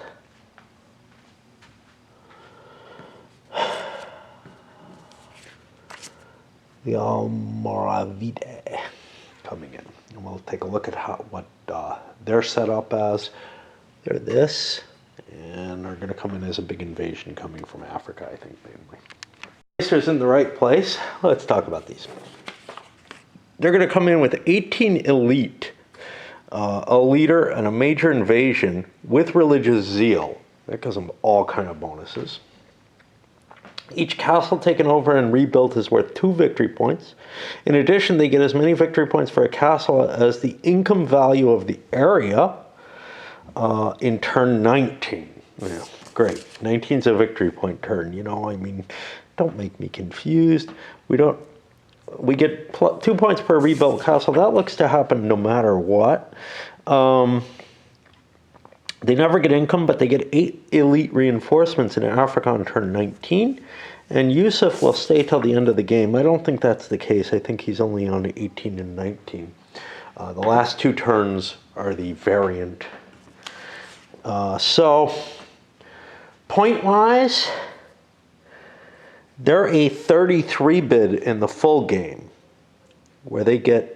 the Almoravide coming in. And we'll take a look at what they're set up as. They're this, and they're going to come in as a big invasion coming from Africa, I think, mainly. Racers in the right place. Let's talk about these. They're going to come in with 18 elite, a leader, and a major invasion with religious zeal. That gives them all kind of bonuses. Each castle taken over and rebuilt is worth 2 victory points. In addition, they get as many victory points for a castle as the income value of the area in turn 19. Yeah, great. 19 is a victory point turn. You know, I mean, don't make me confused. We get 2 points per rebuilt castle. That looks to happen no matter what. They never get income, but they get 8 elite reinforcements in Africa on turn 19. And Yusuf will stay till the end of the game. I don't think that's the case. I think he's only on 18 and 19. The last 2 turns are the variant. So, point-wise, they're a 33 bid in the full game, where they get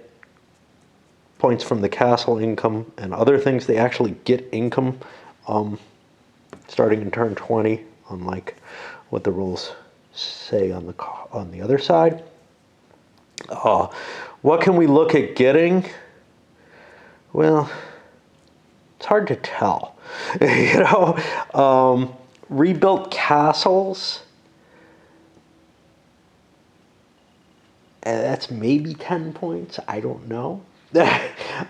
points from the castle income and other things. They actually get income starting in turn 20, unlike what the rules say on the other side. What can we look at getting? Well, it's hard to tell. You know, rebuilt castles, that's maybe 10 points. I don't know.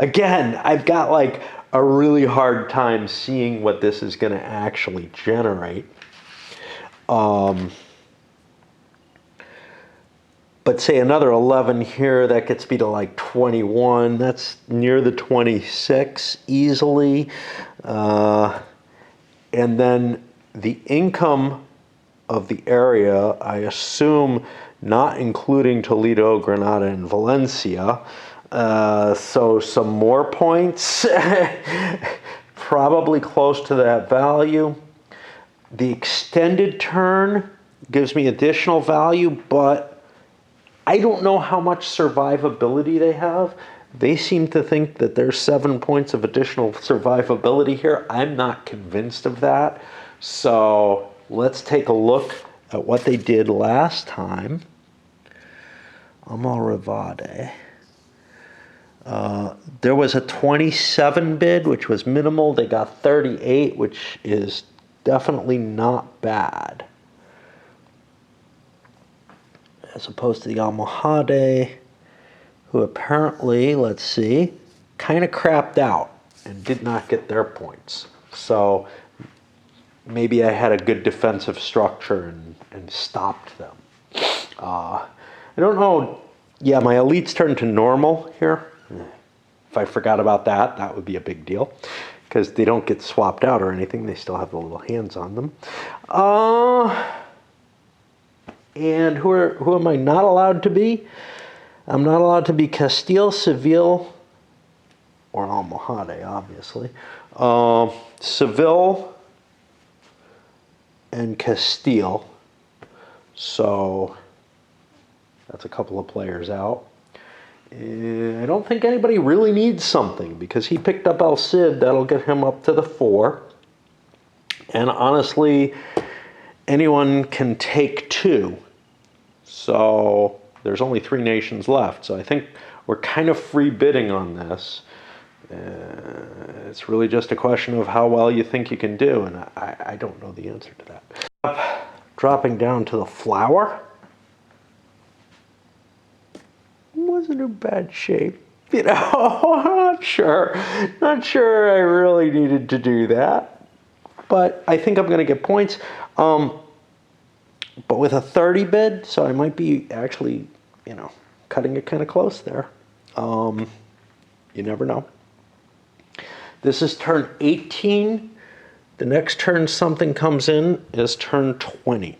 Again, I've got like a really hard time seeing what this is going to actually generate. But say another 11 here, that gets me to like 21. That's near the 26 easily. And then the income of the area, I assume not including Toledo, Granada, and Valencia. So some more points, probably close to that value. The extended turn gives me additional value, but I don't know how much survivability they have. They seem to think that there's 7 points of additional survivability here. I'm not convinced of that. So let's take a look at what they did last time. Amalrivade. There was a 27 bid, which was minimal. They got 38, which is definitely not bad. As opposed to the Almohade, who apparently, let's see, kind of crapped out and did not get their points. So maybe I had a good defensive structure and stopped them. I don't know. Yeah, my elites turned to normal here. If I forgot about that, that would be a big deal, because they don't get swapped out or anything. They still have the little hands on them. And who am I not allowed to be? I'm not allowed to be Castile, Seville, or Almohade, obviously. Seville and Castile. So that's a couple of players out. I don't think anybody really needs something, because he picked up El Cid. That'll get him up to the 4. And honestly, anyone can take 2. So there's only 3 nations left. So I think we're kind of free bidding on this. It's really just a question of how well you think you can do, and I don't know the answer to that. Dropping down to the flower. Wasn't in bad shape. You know, not sure I really needed to do that. But I think I'm going to get points. But with a 30 bid, so I might be actually, you know, cutting it kind of close there. You never know. This is turn 18. The next turn something comes in is turn 20.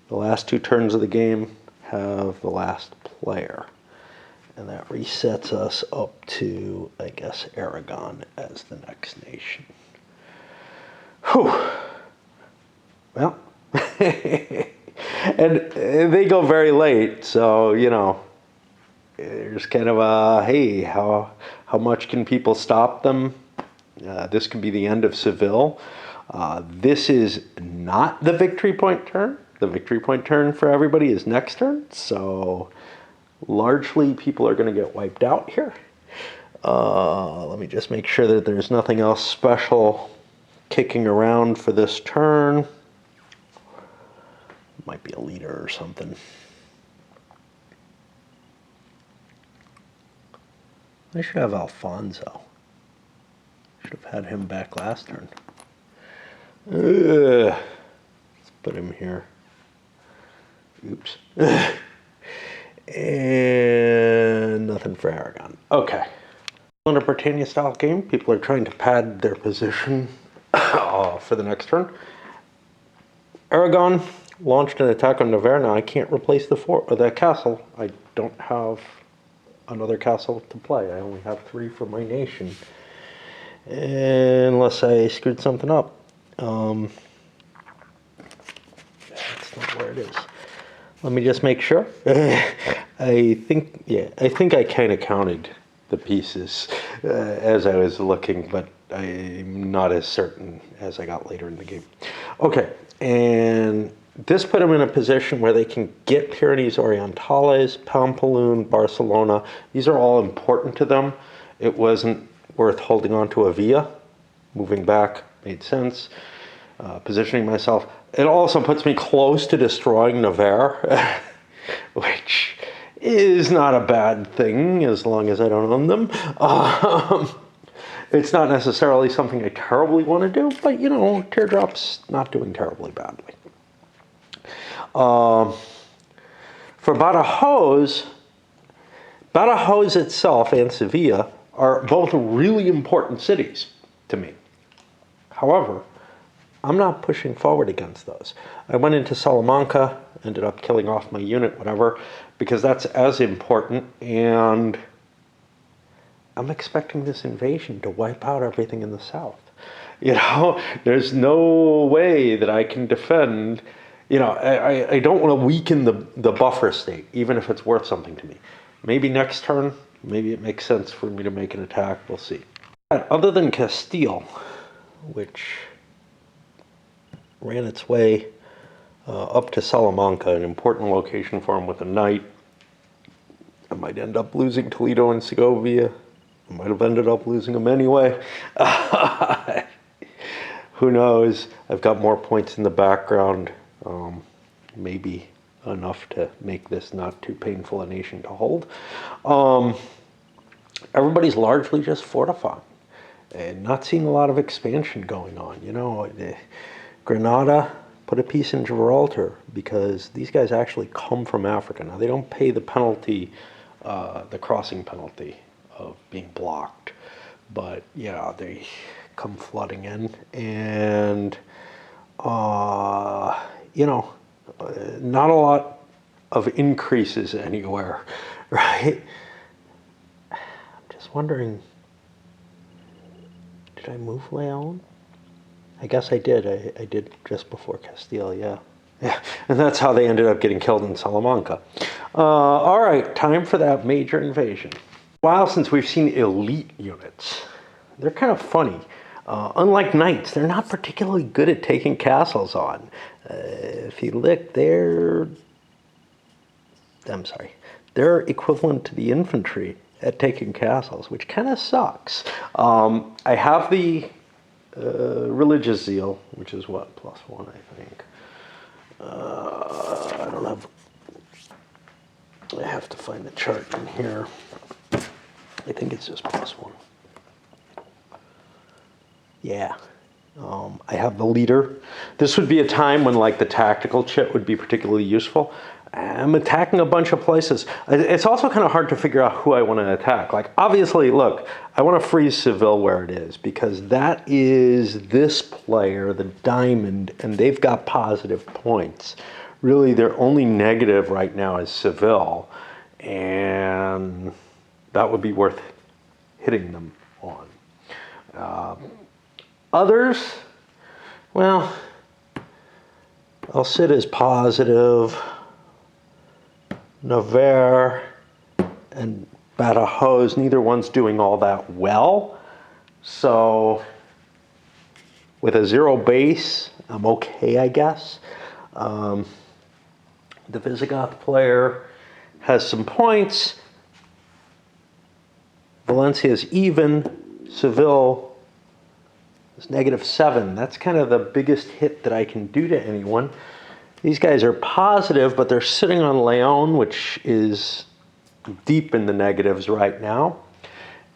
The last 2 turns of the game have the last player. And that resets us up to, I guess, Aragon as the next nation. Whew. Well, and they go very late, so, you know, there's kind of a, hey, how much can people stop them? This could be the end of Seville. This is not the victory point turn. The victory point turn for everybody is next turn, so largely people are going to get wiped out here. Let me just make sure that there's nothing else special kicking around for this turn. Might be a leader or something. I should have Alfonso. Should have had him back last turn. Let's put him here. Oops. And nothing for Aragon. Okay. In a Britannia style game, people are trying to pad their position for the next turn. Aragon launched an attack on Navarre. Now I can't replace the fort or that castle. I don't have another castle to play. I only have 3 for my nation. Unless I screwed something up. That's not where it is. Let me just make sure. I think I kind of counted the pieces as I was looking, but I'm not as certain as I got later in the game. Okay, and this put them in a position where they can get Pyrenees Orientales, Pampelune, Barcelona. These are all important to them. It wasn't worth holding on to a via. Moving back made sense. Positioning myself. It also puts me close to destroying Navarre, which is not a bad thing as long as I don't own them. It's not necessarily something I terribly want to do, but you know, Teardrop's not doing terribly badly. For Badajoz itself and Seville are both really important cities to me. However, I'm not pushing forward against those. I went into Salamanca, ended up killing off my unit, whatever, because that's as important, and I'm expecting this invasion to wipe out everything in the south. You know, there's no way that I can defend, you know, I don't want to weaken the buffer state, even if it's worth something to me. Maybe next turn, maybe it makes sense for me to make an attack, we'll see. Other than Castile, which ran its way up to Salamanca, an important location for him with a knight. I might end up losing Toledo and Segovia. I might have ended up losing them anyway. Who knows? I've got more points in the background. Maybe enough to make this not too painful a nation to hold. Everybody's largely just fortifying and not seeing a lot of expansion going on. You know, Granada put a piece in Gibraltar because these guys actually come from Africa. Now, they don't pay the penalty, the crossing penalty of being blocked. But, yeah, they come flooding in. And, you know, not a lot of increases anywhere, right? I'm just wondering, did I move Leon? I guess I did. I did just before Castile, yeah. Yeah, and that's how they ended up getting killed in Salamanca. All right, time for that major invasion. A while since we've seen elite units. They're kind of funny. Unlike knights, they're not particularly good at taking castles on. If you look, they're equivalent to the infantry at taking castles, which kind of sucks. I have the religious zeal, which is what, +1, I think. I don't have, I have to find the chart in here. I think it's just +1. Yeah. I have the leader. This would be a time when like the tactical chit would be particularly useful. I'm attacking a bunch of places. It's also kind of hard to figure out who I want to attack. Like, obviously, look, I want to freeze Seville where it is because that is this player, the diamond, and they've got positive points. Really, their only negative right now is Seville, and that would be worth hitting them on. Others, well, I'll sit as positive. Nevers and Badajoz, neither one's doing all that well. So with a 0 base, I'm okay, I guess. The Visigoth player has some points. Valencia's even. Seville is -7. That's kind of the biggest hit that I can do to anyone. These guys are positive, but they're sitting on Leon, which is deep in the negatives right now.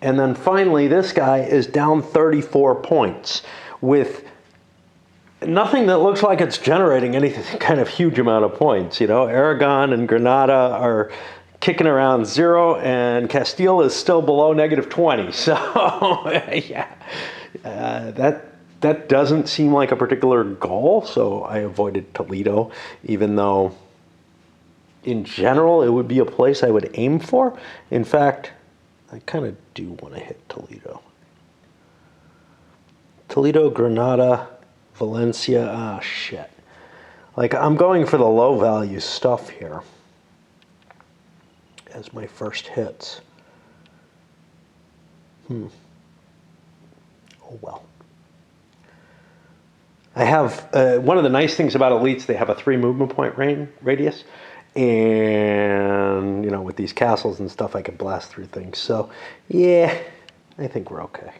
And then finally, this guy is down 34 points with nothing that looks like it's generating any kind of huge amount of points. You know, Aragon and Granada are kicking around 0, and Castile is still below -20. So, yeah, that doesn't seem like a particular goal, so I avoided Toledo, even though in general it would be a place I would aim for. In fact, I kind of do want to hit Toledo. Toledo, Granada, Valencia, ah, shit. Like, I'm going for the low value stuff here as my first hits. Oh well. I have, one of the nice things about elites, they have a 3 movement point radius. And, you know, with these castles and stuff, I can blast through things. So, yeah, I think we're okay.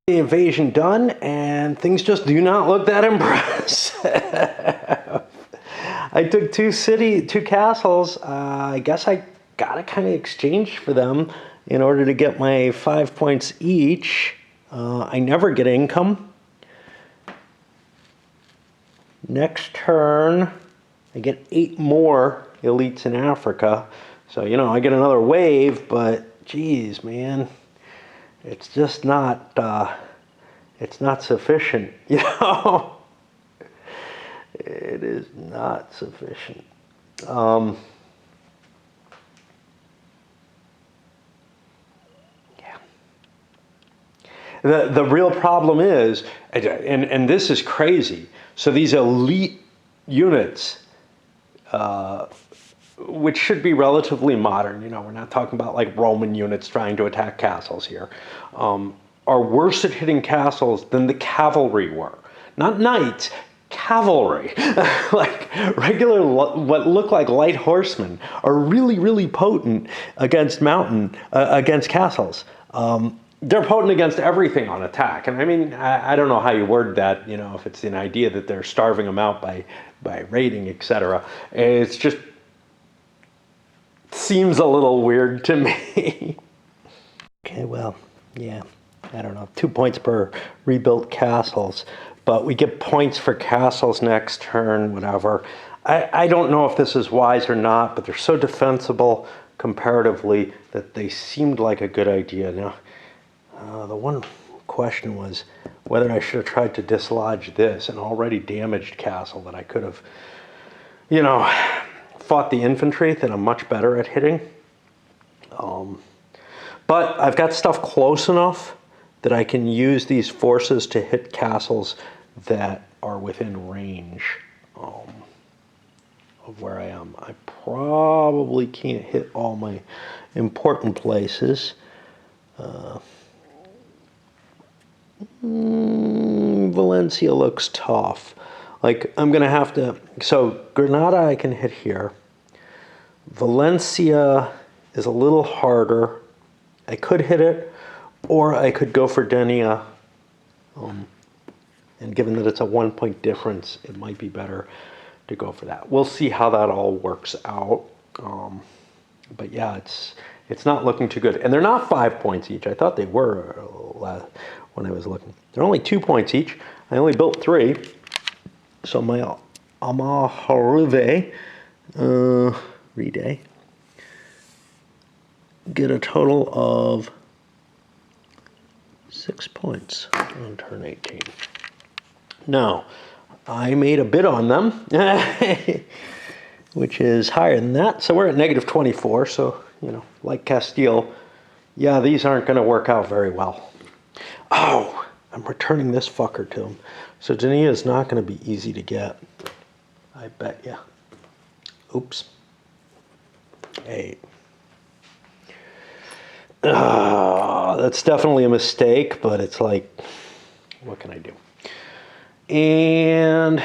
The invasion done, and things just do not look that impressive. I took 2 castles. I guess I gotta kind of exchange for them in order to get my 5 points each. I never get income. Next turn, I get 8 more elites in Africa. So, you know, I get another wave, but geez, man, it's just not, it's not sufficient, you know? It is not sufficient. Yeah. The real problem is, and this is crazy, so these elite units, which should be relatively modern, you know, we're not talking about like Roman units trying to attack castles here, are worse at hitting castles than the cavalry were. Not knights, cavalry. Like regular, what look like light horsemen are really, really potent against against castles. They're potent against everything on attack. And I mean, I don't know how you word that, you know, if it's an idea that they're starving them out by raiding, etc. It's just seems a little weird to me. Okay, well, yeah, I don't know, 2 points per rebuilt castles, but we get points for castles next turn, whatever. I don't know if this is wise or not, but they're so defensible comparatively that they seemed like a good idea. Now, the one question was whether I should have tried to dislodge this, an already damaged castle that I could have, you know, fought the infantry that I'm much better at hitting. But I've got stuff close enough that I can use these forces to hit castles that are within range of where I am. I probably can't hit all my important places. Valencia looks tough. Like, I'm going to have to... So, Granada I can hit here. Valencia is a little harder. I could hit it, or I could go for Denia. And given that it's a 1 point difference, it might be better to go for that. We'll see how that all works out. But yeah, it's not looking too good. And they're not 5 points each. I thought they were when I was looking. They're only 2 points each. I only built 3. So my Amaharive Reday. Get a total of 6 points on turn 18. Now, I made a bid on them, which is higher than that. So we're at negative 24. So, like Castile, yeah, these aren't going to work out very well. Oh, I'm returning this fucker to him. So Denia is not going to be easy to get. I bet ya. Oops. 8. That's definitely a mistake, but it's like, what can I do? And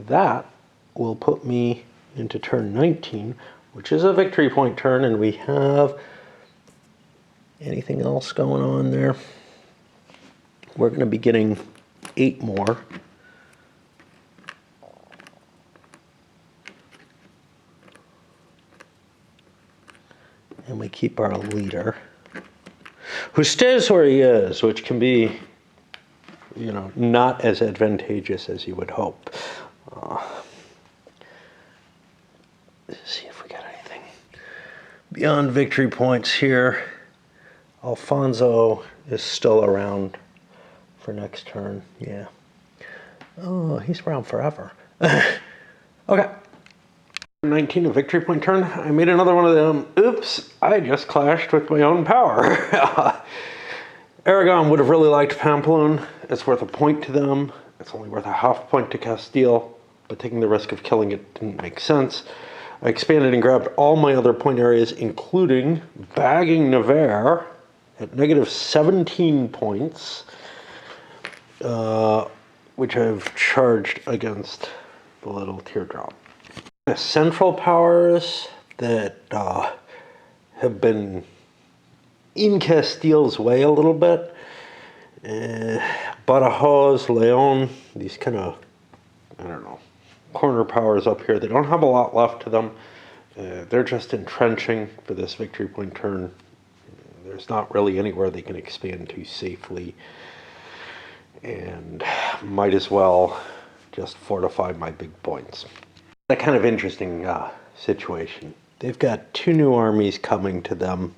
that will put me into turn 19, which is a victory point turn, and we have anything else going on there? We're going to be getting 8 more. And we keep our leader, who stays where he is, which can be, not as advantageous as you would hope. Let's see if we got anything beyond victory points here. Alfonso is still around for next turn. Yeah. Oh, he's around forever. Okay. 19, a victory point turn. I made another one of them. Oops, I just clashed with my own power. Aragon would have really liked Pamplona. It's worth a point to them. It's only worth a half point to Castile, but taking the risk of killing it didn't make sense. I expanded and grabbed all my other point areas, including bagging Navarre at negative 17 points, which I've charged against the little teardrop. Central powers that have been in Castile's way a little bit. Badajoz, Leon, these kind of, corner powers up here. They don't have a lot left to them. They're just entrenching for this victory point turn. There's not really anywhere they can expand to safely. And might as well just fortify my big points. A kind of interesting situation. They've got 2 new armies coming to them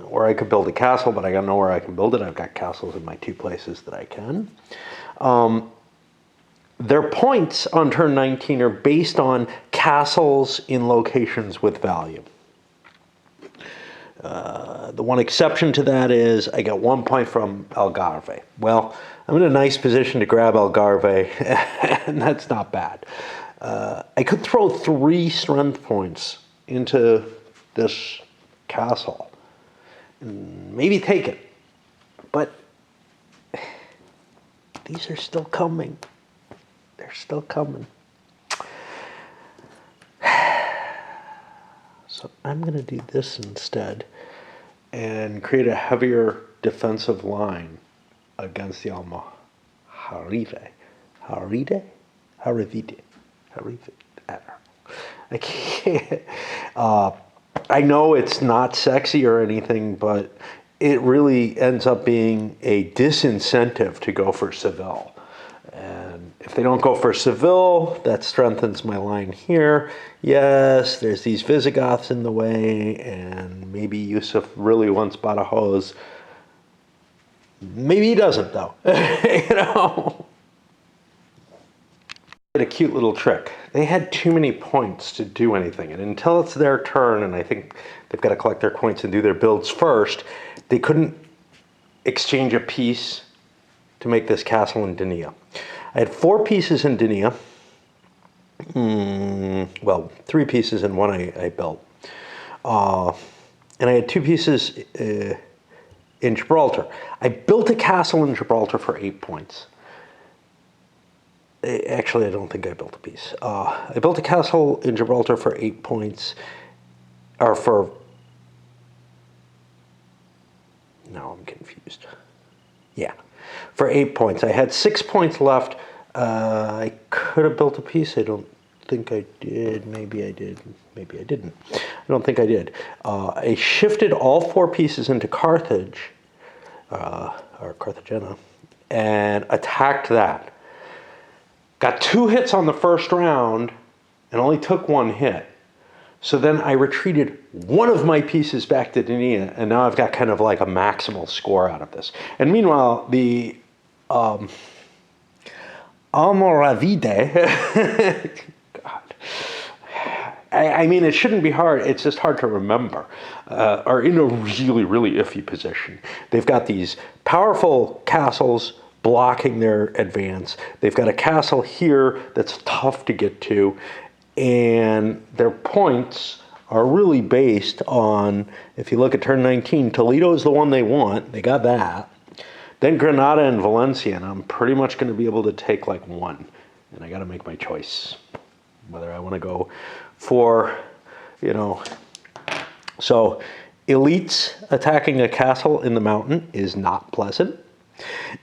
where I could build a castle, but I got nowhere I can build it. I've got castles in my 2 places that I can. Their points on turn 19 are based on castles in locations with value. The one exception to that is I get 1 point from Algarve. Well, I'm in a nice position to grab Algarve, and that's not bad. I could throw 3 strength points into this castle and maybe take it, but these are still coming. They're still coming. So I'm going to do this instead and create a heavier defensive line against the Almoharive. Harivide. I can't. I know it's not sexy or anything, but it really ends up being a disincentive to go for Seville. And if they don't go for Seville, that strengthens my line here. Yes, there's these Visigoths in the way, and maybe Yusuf really wants Badajoz. Maybe he doesn't, though. A cute little trick. They had too many points to do anything, and until it's their turn, and I think they've got to collect their points and do their builds first, they couldn't exchange a piece to make this castle in Denia. I had 4 pieces in Denia. Well, 3 pieces and 1 I built. And I had 2 pieces in Gibraltar. I built a castle in Gibraltar for 8 points. Actually, I don't think I built a piece. I built a castle in Gibraltar for 8 points. Or for... No, I'm confused. Yeah, for 8 points. I had 6 points left. I could have built a piece. I don't think I did. Maybe I did. Maybe I didn't. I don't think I did. I shifted all 4 pieces into Carthage, or Carthagena, and attacked that. Got 2 hits on the first round and only took 1 hit. So then I retreated one of my pieces back to Dania, and now I've got kind of like a maximal score out of this. And meanwhile, the Almoravide, God, I mean, it shouldn't be hard. It's just hard to remember. Are in a really, really iffy position. They've got these powerful castles blocking their advance. They've got a castle here that's tough to get to. And their points are really based on, if you look at turn 19, Toledo is the one they want. They got that. Then Granada and Valencia, and I'm pretty much going to be able to take like 1. And I got to make my choice, whether I want to go for, So elites attacking a castle in the mountain is not pleasant.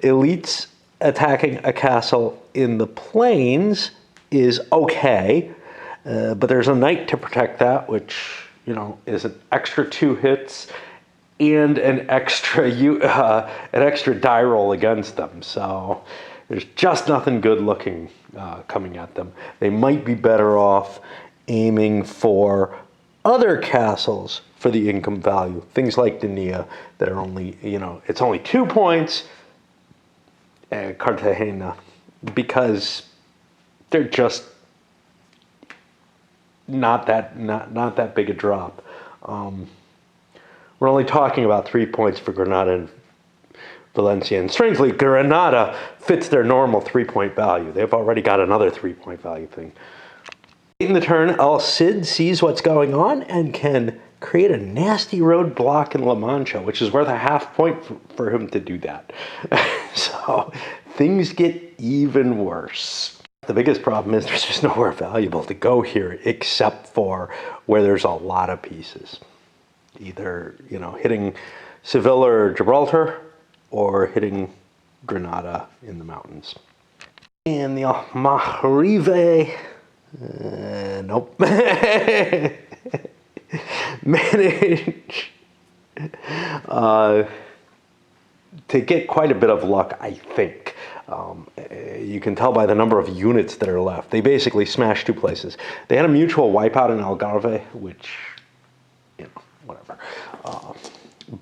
Elites attacking a castle in the plains is okay. But there's a knight to protect that, which, is an extra 2 hits and an extra die roll against them. So there's just nothing good looking coming at them. They might be better off aiming for other castles for the income value. Things like Dania that are only, it's only 2 points. Cartagena, because they're just not that big a drop. We're only talking about 3 points for Granada and Valencia. And strangely, Granada fits their normal 3-point value. They've already got another 3-point value thing. In the turn, El Cid sees what's going on and can create a nasty roadblock in La Mancha, which is worth a half point for him to do that. So things get even worse. The biggest problem is there's just nowhere valuable to go here except for where there's a lot of pieces. Either, hitting Seville or Gibraltar or hitting Granada in the mountains. And the Almoharive, nope. Manage to get quite a bit of luck, I think. You can tell by the number of units that are left. They basically smashed 2 places. They had a mutual wipeout in Algarve, which, whatever.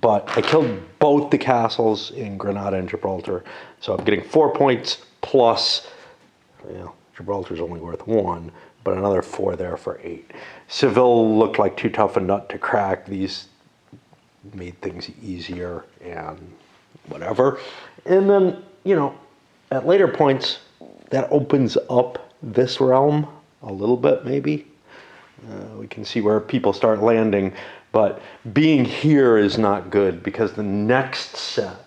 But I killed both the castles in Granada and Gibraltar, so I'm getting 4 points plus, Gibraltar's only worth 1, but another 4 there for 8. Seville looked like too tough a nut to crack. These made things easier and whatever. And then, at later points, that opens up this realm a little bit, maybe. We can see where people start landing, but being here is not good because the next set,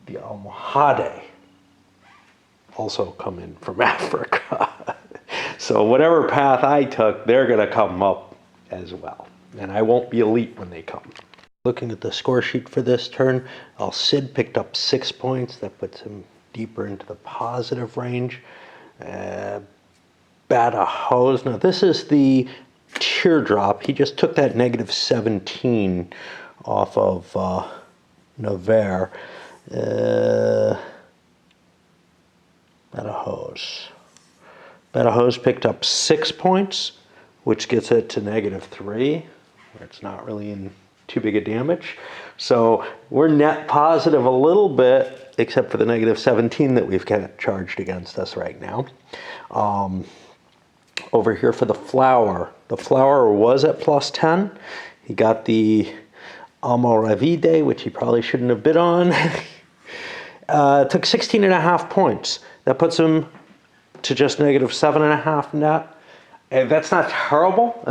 the Almohade, also come in from Africa. So whatever path I took, they're going to come up as well. And I won't be elite when they come. Looking at the score sheet for this turn, El Cid picked up 6 points. That puts him deeper into the positive range. Badajoz, now this is the teardrop. He just took that negative 17 off of Nevers. Badajoz picked up 6 points, which gets it to negative 3, where it's not really in too big a damage. So we're net positive a little bit, except for the negative 17 that we've got charged against us right now. Over here for the flower was at plus 10. He got the Almoravide, which he probably shouldn't have bid on. Took 16.5 points. That puts him to just negative 7.5 net. And that's not terrible,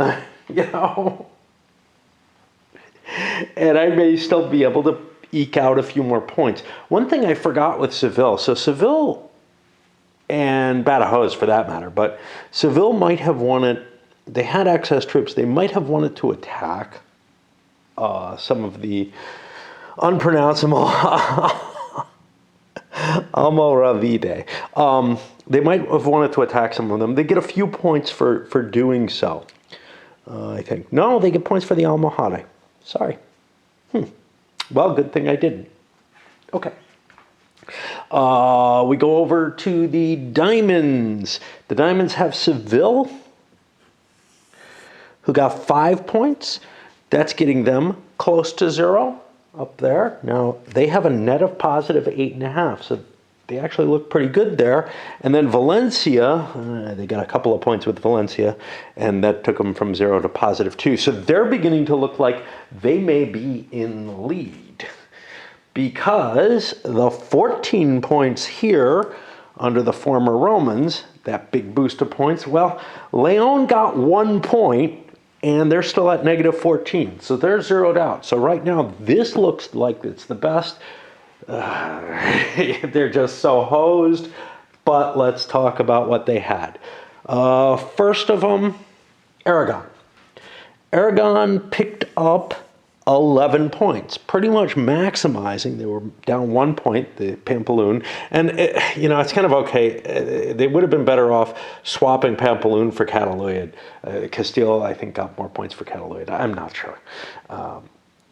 And I may still be able to eke out a few more points. One thing I forgot with Seville, so Seville and Badajoz for that matter, but Seville might have wanted, they had excess troops, they might have wanted to attack some of the unpronounceable Almoravide. They might have wanted to attack some of them. They get a few points for doing so, I think. No, they get points for the Almohade. Sorry. Well, good thing I didn't. Okay. We go over to the diamonds. The diamonds have Seville, who got 5 points. That's getting them close to 0 up there. Now, they have a net of positive 8.5, so they actually look pretty good there. And then Valencia, they got a couple of points with Valencia, and that took them from 0 to positive 2. So they're beginning to look like they may be in the lead, because the 14 points here under the former Romans, that big boost of points, well, Leon got 1 point, and they're still at negative 14. So they're zeroed out. So right now, this looks like it's the best. They're just so hosed. But let's talk about what they had. First of them, Aragon. Aragon picked up 11 points, pretty much maximizing. They were down 1 point, the Pampelune. And, it's kind of okay. They would have been better off swapping Pampelune for Cataluyid. Castile, I think, got more points for Cataluyid. I'm not sure.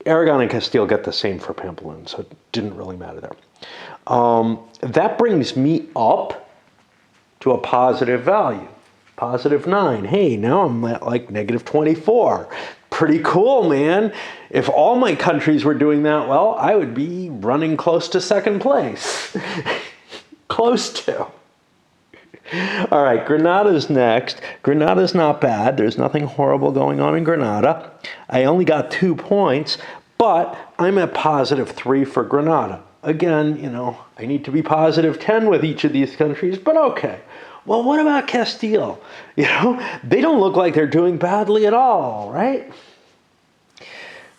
Aragon and Castile get the same for Pampelune, so it didn't really matter there. That brings me up to a positive value. Positive 9. Hey, now I'm at like negative 24. Pretty cool, man. If all my countries were doing that, well, I would be running close to second place. Close to. All right, Granada's next. Granada's not bad. There's nothing horrible going on in Granada. I only got 2 points, but I'm at positive 3 for Granada. Again, I need to be positive 10 with each of these countries, but okay. Well, what about Castile? They don't look like they're doing badly at all, right?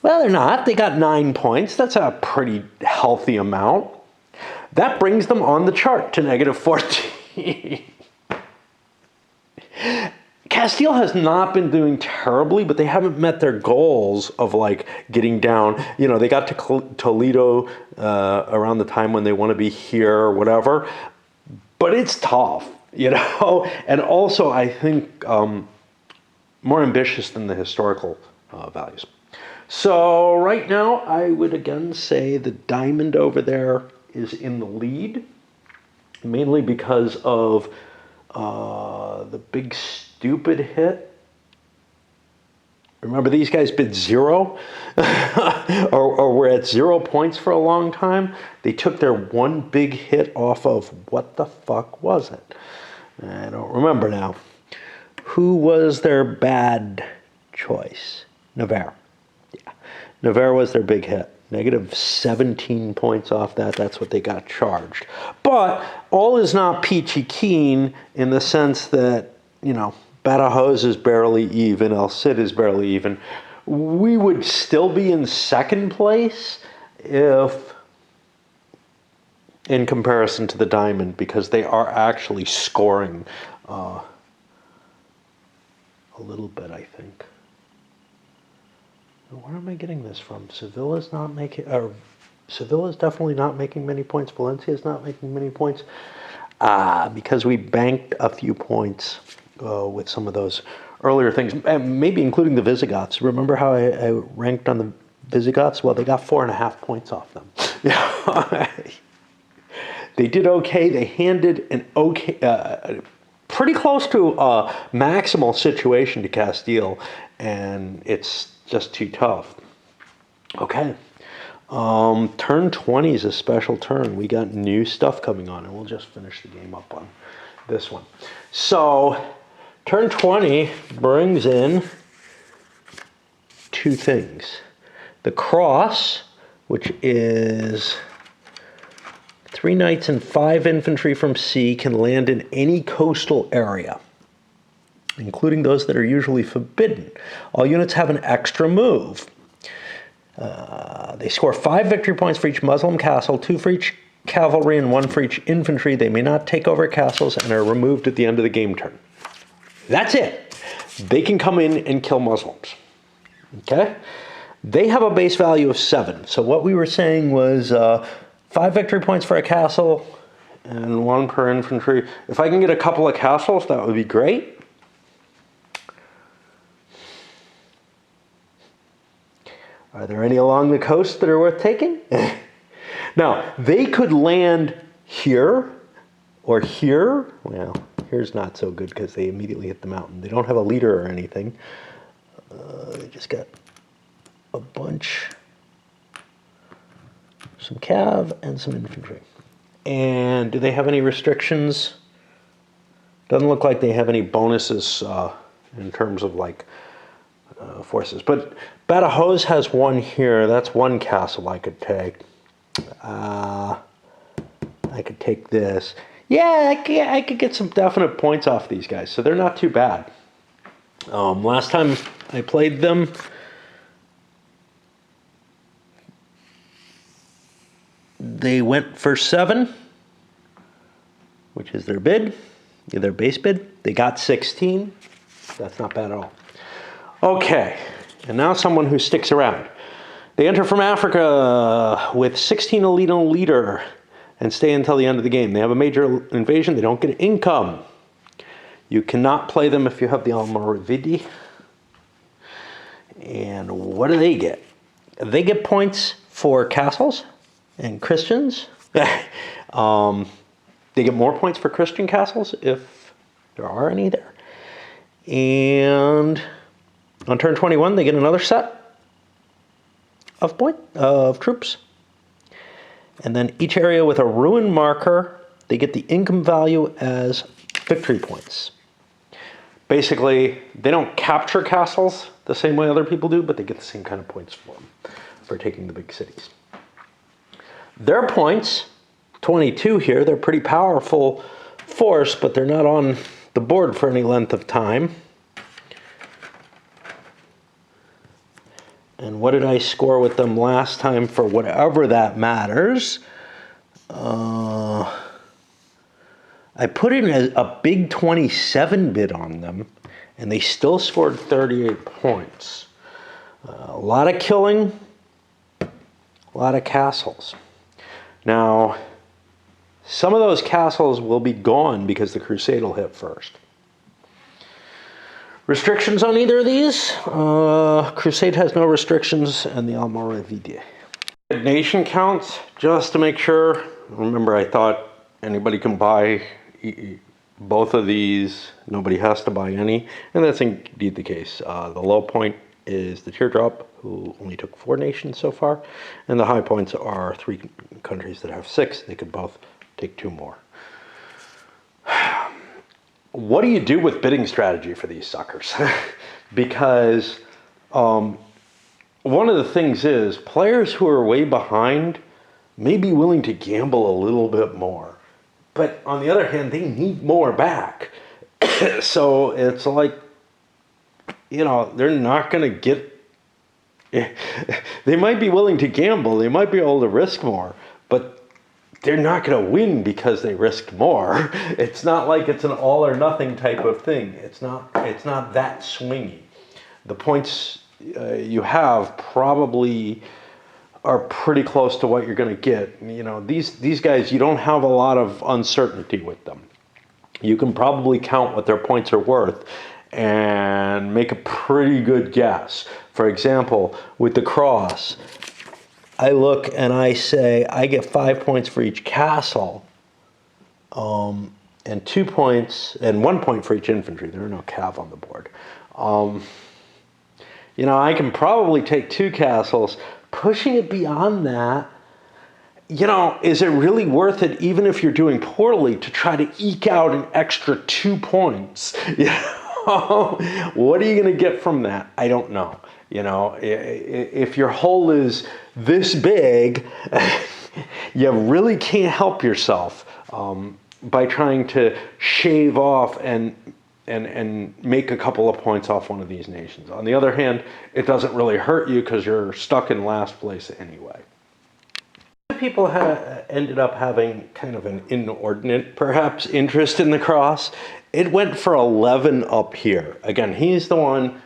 Well, they're not. They got 9 points. That's a pretty healthy amount. That brings them on the chart to negative 14. Castile has not been doing terribly, but they haven't met their goals of getting down. They got to Toledo around the time when they want to be here or whatever, but it's tough. And also I think more ambitious than the historical values. So right now I would again say the diamond over there is in the lead, mainly because of the big stupid hit. Remember, these guys bid 0 or were at 0 points for a long time. They took their one big hit off of, what the fuck was it? I don't remember now. Who was their bad choice? Navarre. Yeah, Navarre was their big hit. Negative 17 points off that. That's what they got charged. But all is not peachy keen in the sense that, Badajoz is barely even, El Cid is barely even. We would still be in second place if, in comparison to the diamond, because they are actually scoring a little bit, I think. Where am I getting this from? Seville is definitely not making many points. Valencia is not making many points. Because we banked a few points with some of those earlier things, and maybe including the Visigoths. Remember how I ranked on the Visigoths? Well, they got 4.5 points off them. They did okay. They handed an okay, pretty close to a maximal situation to Castile, and it's just too tough. Okay. Turn 20 is a special turn. We got new stuff coming on, and we'll just finish the game up on this one. So, turn 20 brings in 2 things. The cross, which is 3 knights and 5 infantry from sea, can land in any coastal area, including those that are usually forbidden. All units have an extra move. They score 5 victory points for each Muslim castle, 2 for each cavalry, and 1 for each infantry. They may not take over castles and are removed at the end of the game turn. That's it. They can come in and kill Muslims. Okay? They have a base value of 7. So what we were saying was 5 victory points for a castle and 1 per infantry. If I can get a couple of castles, that would be great. Are there any along the coast that are worth taking? Now, they could land here or here. Well, here's not so good because they immediately hit the mountain. They don't have a leader or anything. They just got a bunch, some cav and some infantry. And do they have any restrictions? Doesn't look like they have any bonuses in terms of like forces. But Badajoz has one here. That's one castle I could take. I could take this. Yeah, I could get some definite points off these guys. So they're not too bad. Last time I played them, they went for 7, which is their bid, their base bid. They got 16. That's not bad at all. Okay, and now someone who sticks around. They enter from Africa with 16 elite and a leader and stay until the end of the game. They have a major invasion. They don't get income. You cannot play them if you have the Almoravidi. And what do they get? They get points for castles and Christians. They get more points for Christian castles if there are any there. And on turn 21, they get another set of troops. And then each area with a ruin marker, they get the income value as victory points. Basically, they don't capture castles the same way other people do, but they get the same kind of points for them, for taking the big cities. Their points, 22 here, they're pretty powerful force, but they're not on the board for any length of time. And what did I score with them last time for whatever that matters? I put in a big 27 bid on them, and they still scored 38 points. A lot of killing, a lot of castles. Now, some of those castles will be gone because the crusade will hit first. Restrictions on either of these? Crusade has no restrictions, and the Almoravide. Nation counts, just to make sure. Remember, I thought anybody can buy both of these. Nobody has to buy any, and that's indeed the case. The low point is the Teardrop, who only took 4 nations so far, and the high points are 3 countries that have 6. They could both take 2 more. What do you do with bidding strategy for these suckers? Because one of the things is players who are way behind may be willing to gamble a little bit more. But on the other hand, they need more back. So it's like, you know, they're not going to get... They might be willing to gamble. They might be able to risk more. But they're not going to win because they risked more. It's not like it's an all or nothing type of thing. It's not that swingy. The points you have probably are pretty close to what you're going to get. You know, these guys, you don't have a lot of uncertainty with them. You can probably count what their points are worth and make a pretty good guess. For example, with the cross, I look and I say I get 5 points for each castle, and 2 points and 1 point for each infantry. There are no cav on the board. You know, I can probably take 2 castles. Pushing it beyond that, you know, is it really worth it, even if you're doing poorly, to try to eke out an extra 2 points? You know, what are you going to get from that? I don't know. You know, if your hole is this big, you really can't help yourself by trying to shave off and make a couple of points off one of these nations. On the other hand, it doesn't really hurt you because you're stuck in last place anyway. People ended up having kind of an inordinate, perhaps, interest in the cross. It went for 11 up here. Again, he's the one.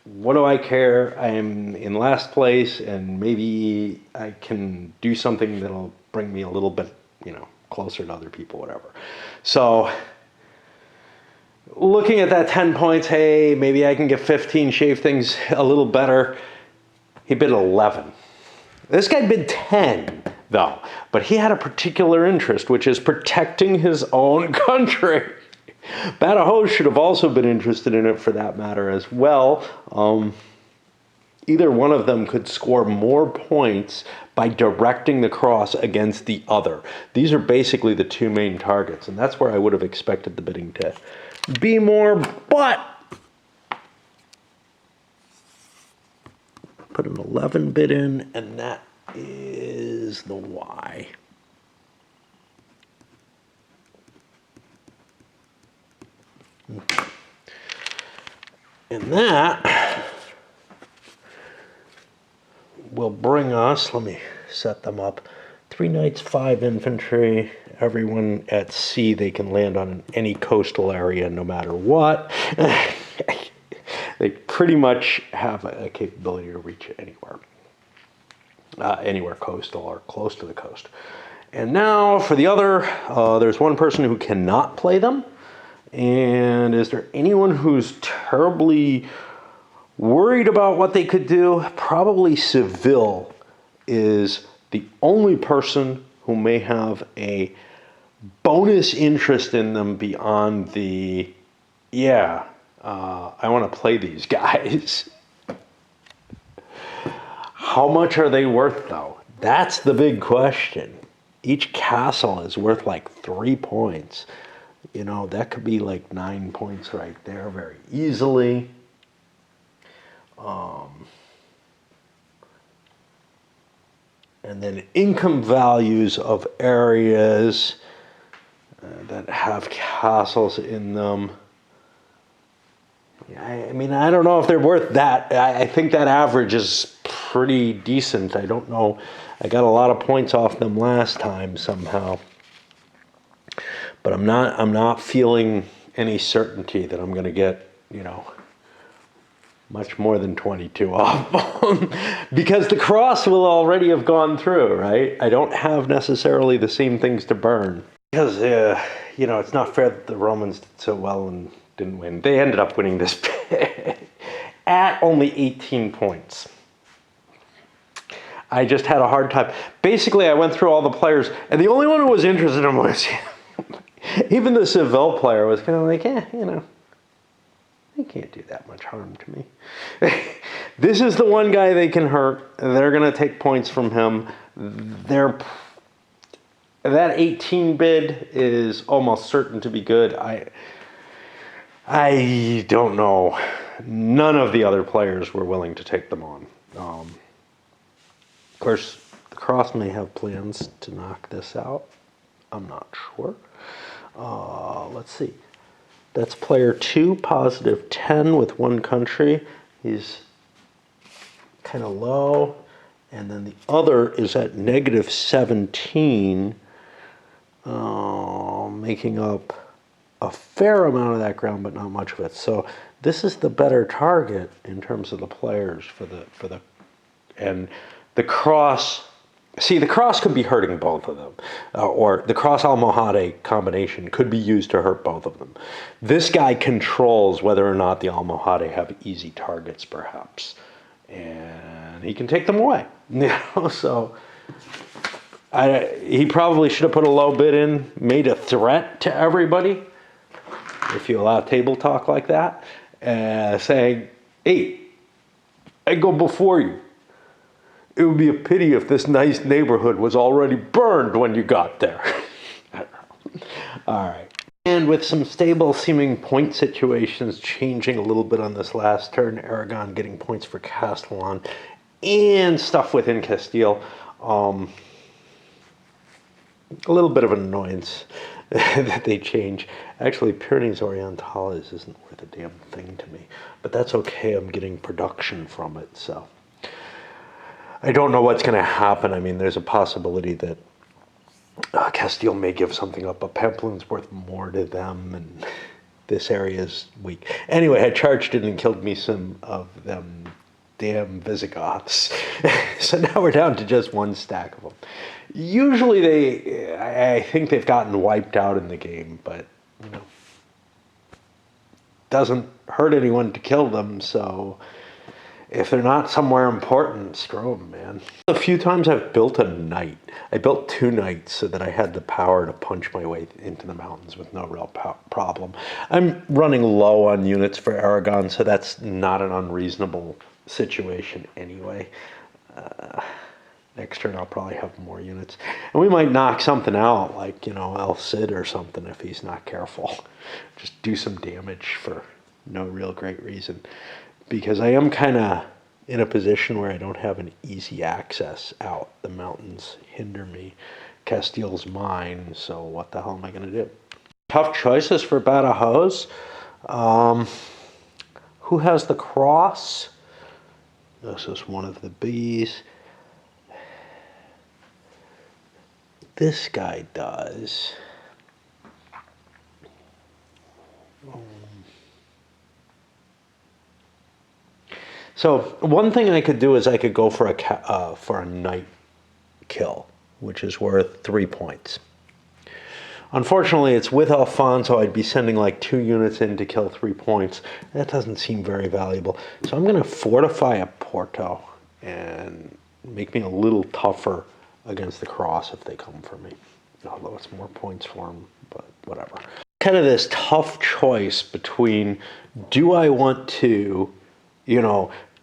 What do I care? I'm in last place, and maybe I can do something that'll bring me a little bit, you know, closer to other people, whatever. So, looking at that 10 points, hey, maybe I can get 15, shave things a little better. He bid 11. This guy bid 10, though, but he had a particular interest, which is protecting his own country. Badajoz should have also been interested in it for that matter as well. Either one of them could score more points by directing the cross against the other. These are basically the two main targets, and that's where I would have expected the bidding to be more, but put an 11 bid in, and that is the Y. And that will bring us, let me set them up, 3 knights, 5 infantry, everyone at sea. They can land on any coastal area no matter what. They pretty much have a capability to reach anywhere. Anywhere coastal or close to the coast. And now for the other, there's one person who cannot play them. And is there anyone who's terribly worried about what they could do? Probably Seville is the only person who may have a bonus interest in them beyond the, I want to play these guys. How much are they worth, though? That's the big question. Each castle is worth like 3 points. You know, that could be like 9 points right there very easily. And then income values of areas that have castles in them. I mean, I don't know if they're worth that. I think that average is pretty decent. I don't know. I got a lot of points off them last time somehow. But I'm not feeling any certainty that I'm going to get, much more than 22 off them. Because the cross will already have gone through, right? I don't have necessarily the same things to burn. Because, it's not fair that the Romans did so well and didn't win. They ended up winning this at only 18 points. I just had a hard time. Basically, I went through all the players, and the only one who was interested in was even the Seville player was kind of like, they can't do that much harm to me. This is the one guy they can hurt. They're going to take points from him. That 18 bid is almost certain to be good. I don't know. None of the other players were willing to take them on. Of course, the cross may have plans to knock this out. I'm not sure. Let's see. That's player 2, positive 10 with one country. He's kind of low. And then the other is at negative 17, making up a fair amount of that ground, but not much of it. So this is the better target in terms of the players and the cross. See, the cross could be hurting both of them, or the cross-almohade combination could be used to hurt both of them. This guy controls whether or not the almohade have easy targets, perhaps, and he can take them away. So he probably should have put a low bid in, made a threat to everybody, if you allow table talk like that, saying, "Hey, I go before you. It would be a pity if this nice neighborhood was already burned when you got there." I don't know. All right. And with some stable seeming point situations changing a little bit on this last turn, Aragon getting points for Castellon and stuff within Castile, a little bit of an annoyance that they change. Actually, Pyrenees Orientales isn't worth a damn thing to me, but that's okay. I'm getting production from it, so. I don't know what's going to happen. I mean, there's a possibility that Castile may give something up, but Pamploon's worth more to them, and this area is weak. Anyway, I charged in and killed me some of them damn Visigoths. So now we're down to just one stack of them. Usually I think they've gotten wiped out in the game, but, doesn't hurt anyone to kill them, so if they're not somewhere important, screw them, man. A few times I've built a knight. I built 2 knights so that I had the power to punch my way into the mountains with no real problem. I'm running low on units for Aragon, so that's not an unreasonable situation anyway. Next turn I'll probably have more units. And we might knock something out, like, El Cid or something if he's not careful. Just do some damage for no real great reason. Because I am kind of in a position where I don't have an easy access out. The mountains hinder me. Castile's mine, so what the hell am I going to do? Tough choices for Badajoz. Who has the cross? This is one of the bees. This guy does. So one thing I could do is I could go for a knight kill, which is worth 3 points. Unfortunately, it's with Alfonso. I'd be sending like 2 units in to kill 3 points. That doesn't seem very valuable. So I'm going to fortify a Porto and make me a little tougher against the cross if they come for me. Although it's more points for them, but whatever. Kind of this tough choice between, do I want to,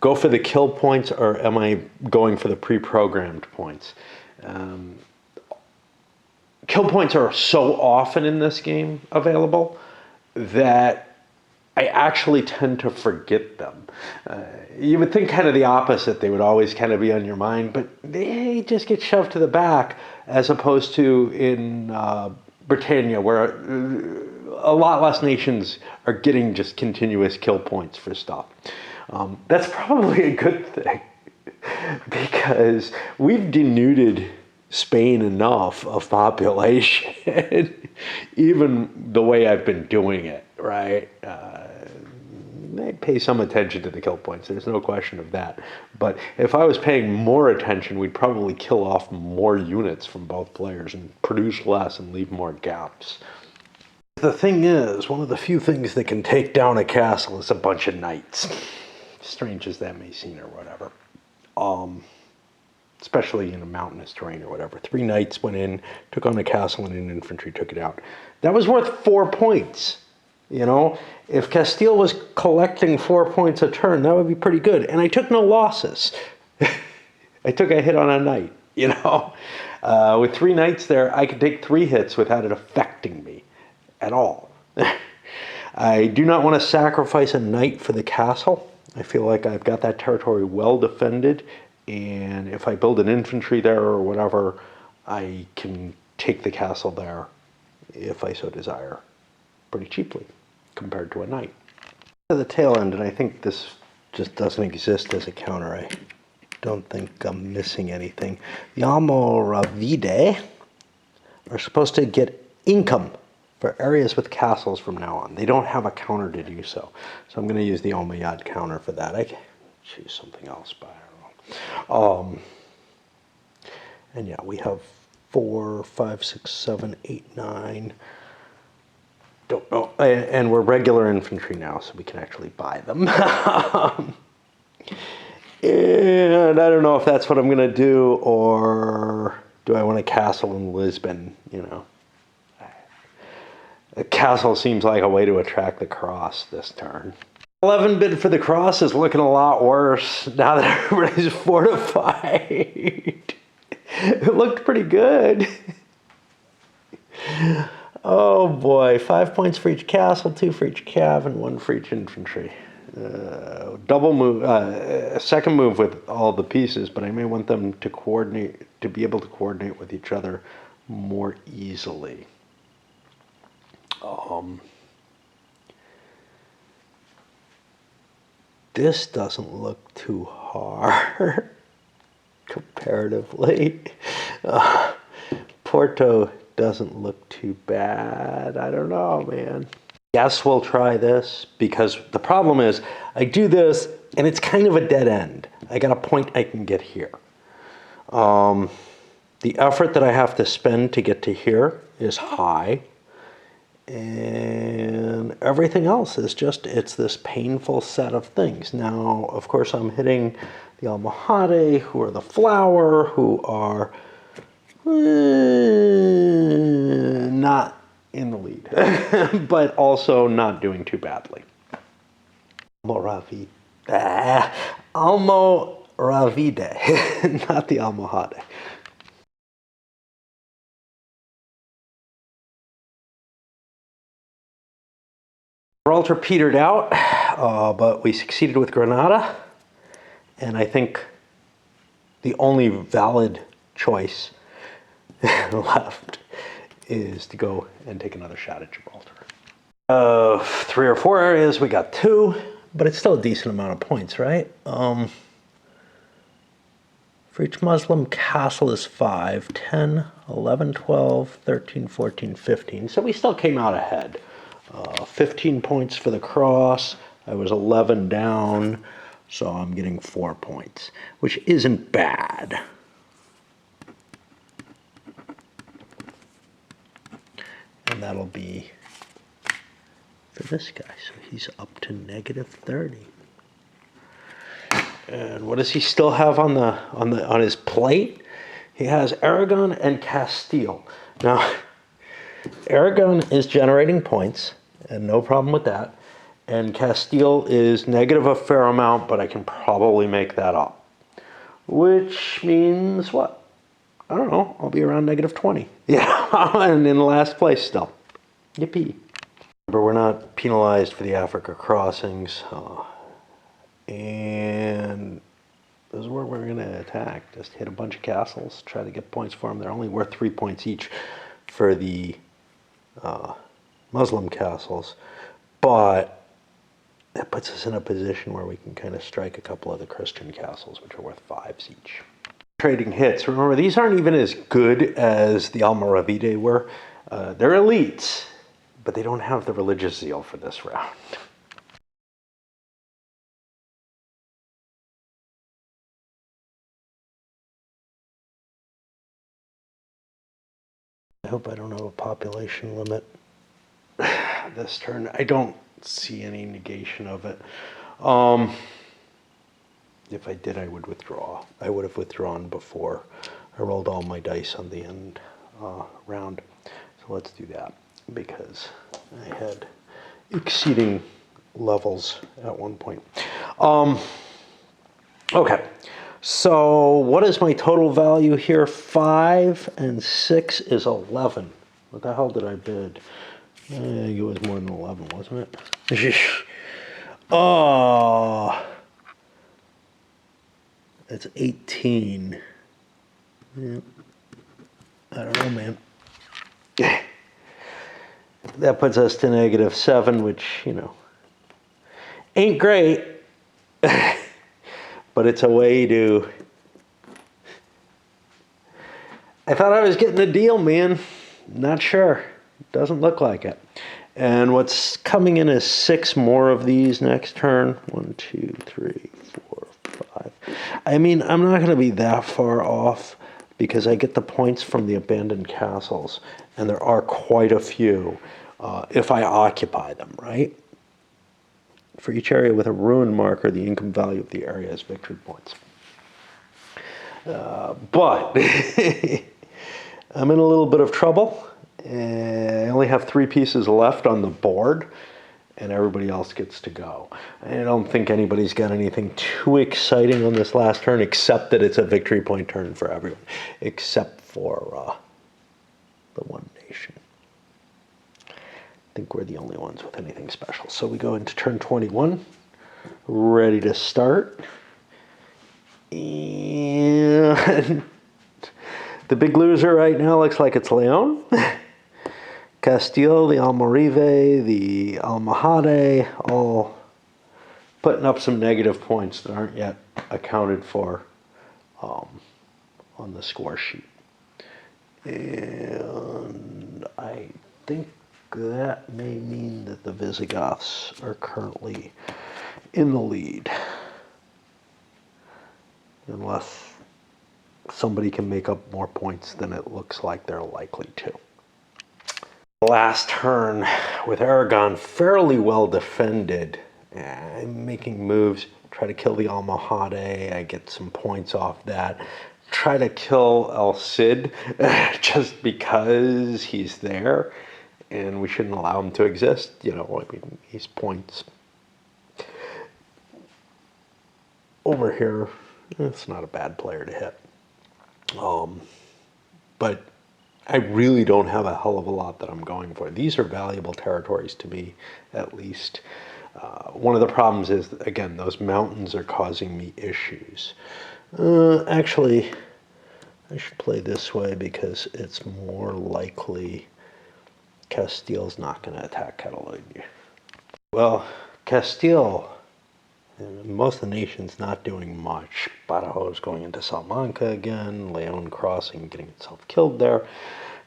go for the kill points, or am I going for the pre-programmed points? Kill points are so often in this game available that I actually tend to forget them. You would think kind of the opposite. They would always kind of be on your mind, but they just get shoved to the back, as opposed to in Britannia, where a lot less nations are getting just continuous kill points for stuff. That's probably a good thing, because we've denuded Spain enough of population, even the way I've been doing it, right? They pay some attention to the kill points, there's no question of that. But if I was paying more attention, we'd probably kill off more units from both players and produce less and leave more gaps. The thing is, one of the few things that can take down a castle is a bunch of knights. Strange as that may seem or whatever. Especially in a mountainous terrain or whatever. 3 knights went in, took on a castle, and an infantry took it out. That was worth 4 points. If Castile was collecting 4 points a turn, that would be pretty good. And I took no losses. I took a hit on a knight, With 3 knights there, I could take 3 hits without it affecting me at all. I do not want to sacrifice a knight for the castle. I feel like I've got that territory well defended, and if I build an infantry there or whatever, I can take the castle there, if I so desire, pretty cheaply compared to a knight. To the tail end, and I think this just doesn't exist as a counter. I don't think I'm missing anything. The Almoravide are supposed to get income for areas with castles from now on. They don't have a counter to do so. So I'm going to use the Almoyad counter for that. I can choose something else, but I don't know. And yeah, we have 4, 5, 6, 7, 8, 9. Don't know. And we're regular infantry now, so we can actually buy them. And I don't know if that's what I'm going to do, or do I want a castle in Lisbon, A castle seems like a way to attract the cross this turn. 11 bid for the cross is looking a lot worse now that everybody's fortified. It looked pretty good. Oh boy, 5 points for each castle, 2 for each cav, and 1 for each infantry. Double move, second move with all the pieces, but I may want them to be able to coordinate with each other more easily. This doesn't look too hard comparatively. Porto doesn't look too bad. I don't know, man. Yes, we'll try this, because the problem is I do this and it's kind of a dead end. I got a point I can get here. The effort that I have to spend to get to here is high. And everything else is just, it's this painful set of things. Now, of course, I'm hitting the Almohade, who are the flower, who are not in the lead, but also not doing too badly. Almoravide, not the Almohade. Gibraltar petered out, but we succeeded with Granada, and I think the only valid choice left is to go and take another shot at Gibraltar. 3 or 4 areas, we got 2, but it's still a decent amount of points, right? For each Muslim castle is 5, 10, 11, 12, 13, 14, 15. So we still came out ahead. 15 points for the cross. I was 11 down, so I'm getting 4 points, which isn't bad. And that'll be for this guy, so he's up to negative 30. And what does he still have on his plate? He has Aragon and Castile. Now, Aragon is generating points, and no problem with that. And Castile is negative a fair amount, but I can probably make that up. Which means what? I don't know. I'll be around negative 20. Yeah, and in last place still. Yippee. Remember, we're not penalized for the Africa crossings. And this is where we're going to attack. Just hit a bunch of castles, try to get points for them. They're only worth 3 points each for the Muslim castles. But that puts us in a position where we can kind of strike a couple of the Christian castles, which are worth 5s each. Trading hits. Remember, these aren't even as good as the Almoravide were. They're elites, but they don't have the religious zeal for this round. I hope I don't have a population limit this turn. I don't see any negation of it. If I did, I would withdraw. I would have withdrawn before I rolled all my dice on the end round. So let's do that, because I had exceeding levels at one point. Okay, so what is my total value here? 5 and 6 is 11. What the hell did I bid? I think it was more than 11, wasn't it? Oh, that's 18. Yeah. I don't know, man. That puts us to negative 7, which, you know, ain't great. But it's a way to... I thought I was getting a deal, man. Not sure. Doesn't look like it. And what's coming in is 6 more of these next turn. 1, 2, 3, 4, 5. I mean, I'm not going to be that far off because I get the points from the abandoned castles. And there are quite a few if I occupy them, right? For each area with a ruin marker, the income value of the area is victory points. But I'm in a little bit of trouble. I only have 3 pieces left on the board, and everybody else gets to go. I don't think anybody's got anything too exciting on this last turn, except that it's a victory point turn for everyone, except for the one nation. I think we're the only ones with anything special. So we go into turn 21, ready to start. And the big loser right now looks like it's Leon. Castile, the Almorive, the Almohade, all putting up some negative points that aren't yet accounted for on the score sheet. And I think that may mean that the Visigoths are currently in the lead. Unless somebody can make up more points than it looks like they're likely to. Last turn with Aragon fairly well defended. I'm making moves, try to kill the Almohade. I get some points off that. Try to kill El Cid just because he's there and we shouldn't allow him to exist. You know, I mean, he's points. Over here, it's not a bad player to hit. But I really don't have a hell of a lot that I'm going for. These are valuable territories to me, at least. One of the problems is, again, those mountains are causing me issues. Actually, I should play this way because it's more likely Castile's not going to attack Catalonia. Well, Castile, most of the nation's not doing much. Badajoz going into Salamanca again, Leon crossing, getting itself killed there.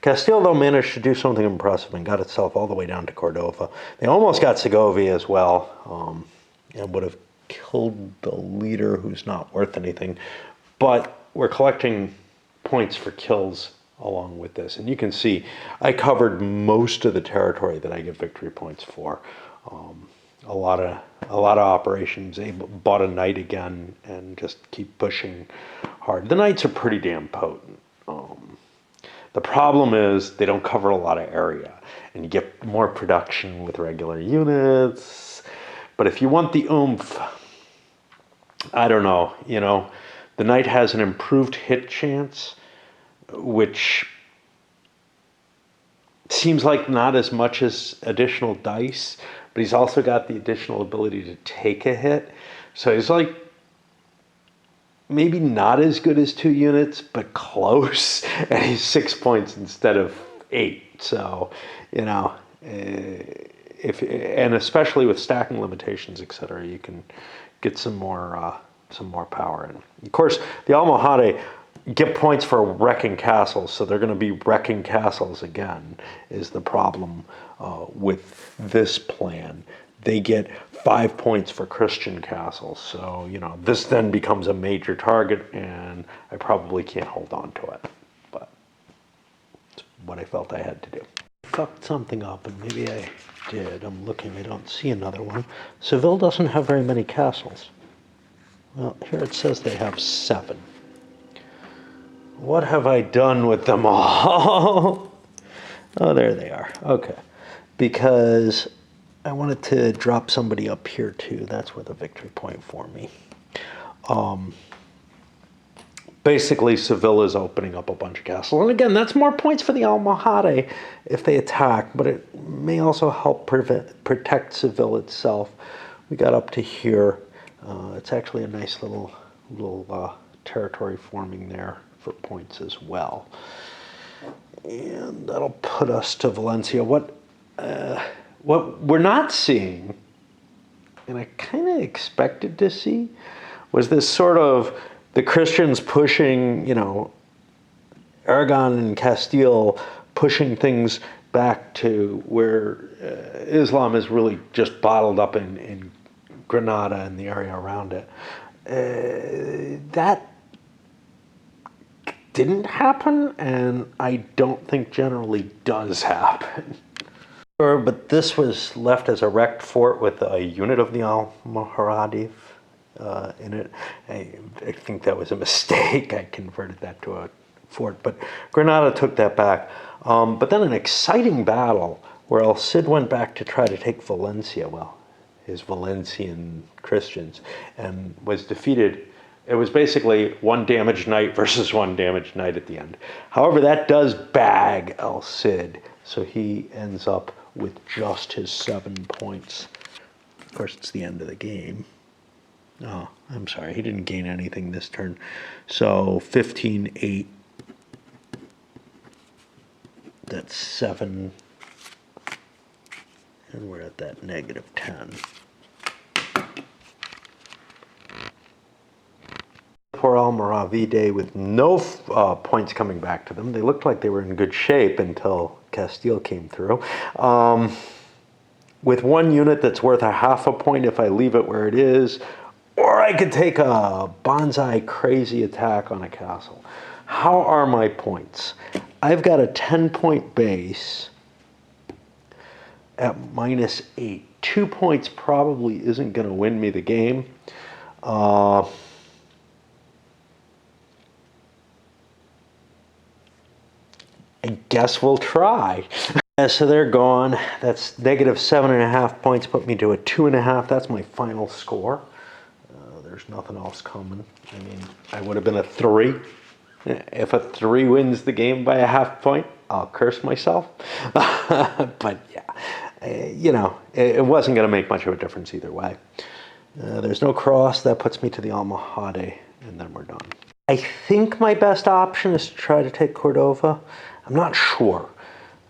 Castile, though, managed to do something impressive and got itself all the way down to Cordova. They almost got Segovia as well, and would have killed the leader who's not worth anything. But we're collecting points for kills along with this. And you can see I covered most of the territory that I get victory points for. A lot of operations. They bought a knight again and just keep pushing hard. The knights are pretty damn potent. The problem is they don't cover a lot of area, and you get more production with regular units. But if you want the oomph, I don't know. You know, the knight has an improved hit chance, which seems like not as much as additional dice, but he's also got the additional ability to take a hit. So he's like maybe not as good as 2 units, but close. And he's 6 points instead of 8. So, you know, and especially with stacking limitations, etc., you can get some more power in. Of course, the Almohade get points for wrecking castles, so they're going to be wrecking castles again, is the problem with this plan. They get 5 points for Christian castles, so, you know, this then becomes a major target, and I probably can't hold on to it, but it's what I felt I had to do. Fucked something up, and maybe I did. I'm looking, I don't see another one. Seville doesn't have very many castles. Well, here it says they have 7. What have I done with them all? Oh, there they are. Okay. Because I wanted to drop somebody up here too. That's worth a victory point for me. Basically, Seville is opening up a bunch of castles. And again, that's more points for the Almohade if they attack, but it may also help protect Seville itself. We got up to here. It's actually a nice little territory forming there for points as well. And that'll put us to Valencia. What we're not seeing, and I kind of expected to see, was this sort of the Christians pushing, you know, Aragon and Castile pushing things back to where Islam is really just bottled up in Granada and the area around it. That didn't happen, and I don't think generally does happen. But this was left as a wrecked fort with a unit of the Almohade in it. I think that was a mistake. I converted that to a fort, but Granada took that back. But then an exciting battle where El Cid went back to try to take Valencia, well, his Valencian Christians, and was defeated. It was basically 1 damaged knight versus 1 damaged knight at the end. However, that does bag El Cid, so he ends up with just his 7 points. Of course, it's the end of the game. Oh, I'm sorry, he didn't gain anything this turn. So 15-8. That's 7. And we're at that -10. Poor Almoravide with no points coming back to them. They looked like they were in good shape until Castile came through. With 1 unit that's worth a 0.5 point if I leave it where it is, or I could take a bonsai crazy attack on a castle. How are my points? I've got a 10-point base, at -8. 2 points probably isn't going to win me the game. I guess we'll try. So they're gone. That's -7.5 points, put me to a 2.5. That's my final score. There's nothing else coming. I mean, I would have been a 3. If a 3 wins the game by a half point, I'll curse myself. But yeah, you know, it wasn't going to make much of a difference either way. There's no cross. That puts me to the Almohade, and then we're done. I think my best option is to try to take Cordova. I'm not sure.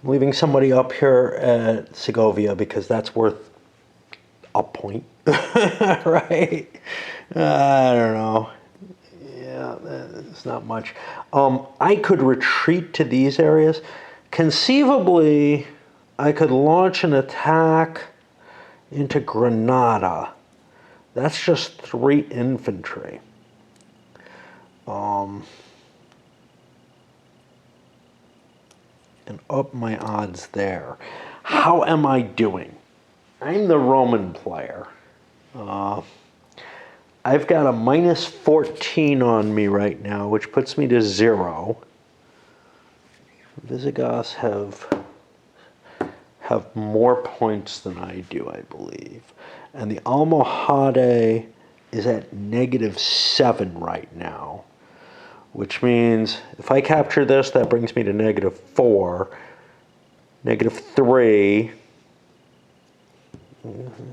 I'm leaving somebody up here at Segovia because that's worth a point, right? I don't know. Yeah, it's not much. I could retreat to these areas. Conceivably, I could launch an attack into Granada. That's just 3 infantry. And up my odds there. How am I doing? I'm the Roman player. I've got a -14 on me right now, which puts me to 0. Visigoths have more points than I do, I believe. And the Almohade is at -7 right now, which means if I capture this, that brings me to -4, -3.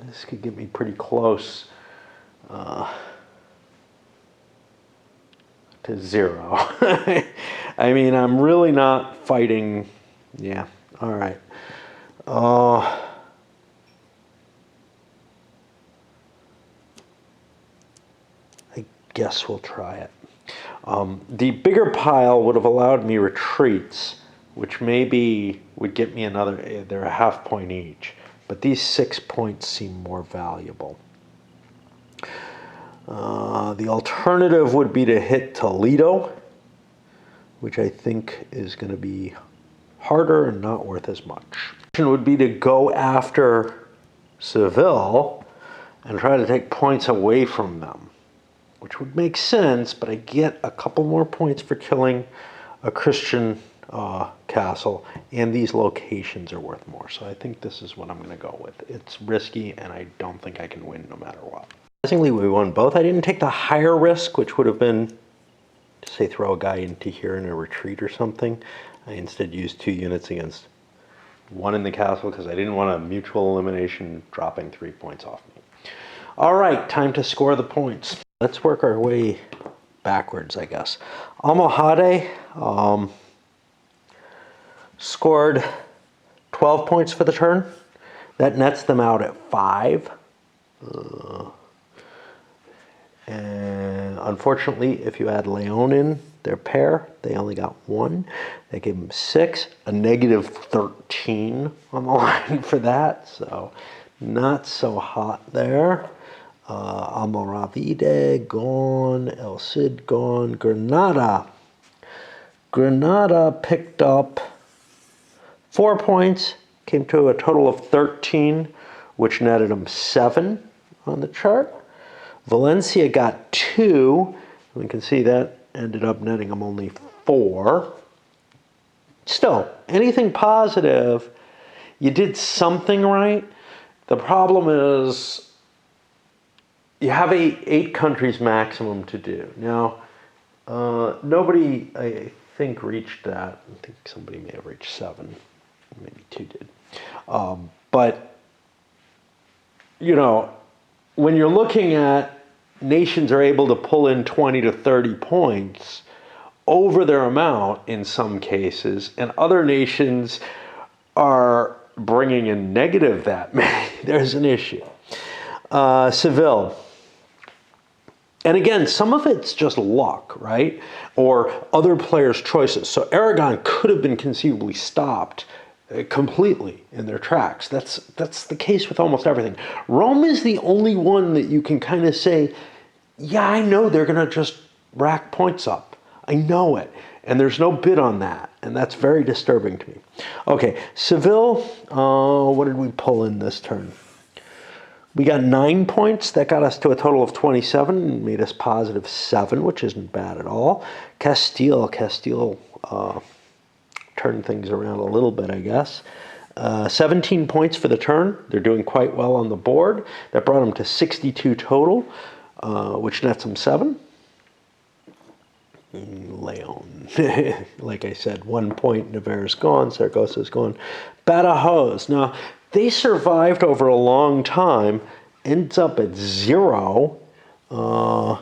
This could get me pretty close to 0. I mean, I'm really not fighting. Yeah, all right. I guess we'll try it. The bigger pile would have allowed me retreats, which maybe would get me another, they're a half point each. But these 6 points seem more valuable. The alternative would be to hit Toledo, which I think is going to be harder and not worth as much. Option would be to go after Seville and try to take points away from them, which would make sense, but I get a couple more points for killing a Christian castle, and these locations are worth more. So I think this is what I'm going to go with. It's risky, and I don't think I can win no matter what. Surprisingly, we won both. I didn't take the higher risk, which would have been, say, throw a guy into here in a retreat or something. I instead used 2 units against 1 in the castle because I didn't want a mutual elimination dropping 3 points off me. All right, time to score the points. Let's work our way backwards, I guess. Almohade scored 12 points for the turn. That nets them out at 5. And unfortunately, if you add Leon in, their pair, they only got 1. That gave them 6, a -13 on the line for that. So not so hot there. Almoravide gone, El Cid gone, Granada. Granada picked up 4 points, came to a total of 13, which netted them 7 on the chart. Valencia got 2. We can see that ended up netting them only 4. Still, anything positive, you did something right. The problem is you have 8 countries maximum to do. Now, nobody, I think, reached that. I think somebody may have reached 7. Maybe 2 did. But, you know, when you're looking at nations are able to pull in 20 to 30 points over their amount in some cases, and other nations are bringing in negative that many, there's an issue. Seville. And again, some of it's just luck, right? Or other players' choices. So Aragon could have been conceivably stopped completely in their tracks. That's the case with almost everything. Rome is the only one that you can kind of say, yeah, I know they're going to just rack points up. I know it. And there's no bid on that. And that's very disturbing to me. Okay, Seville, what did we pull in this turn? We got 9 points. That got us to a total of 27 and made us positive 7, which isn't bad at all. Castile turned things around a little bit, I guess. 17 points for the turn. They're doing quite well on the board. That brought them to 62 total, which nets them 7. Leon, like I said, 1 point. Nevers gone. Saragosa's gone. Badajoz. Now, they survived over a long time. Ends up at 0. Only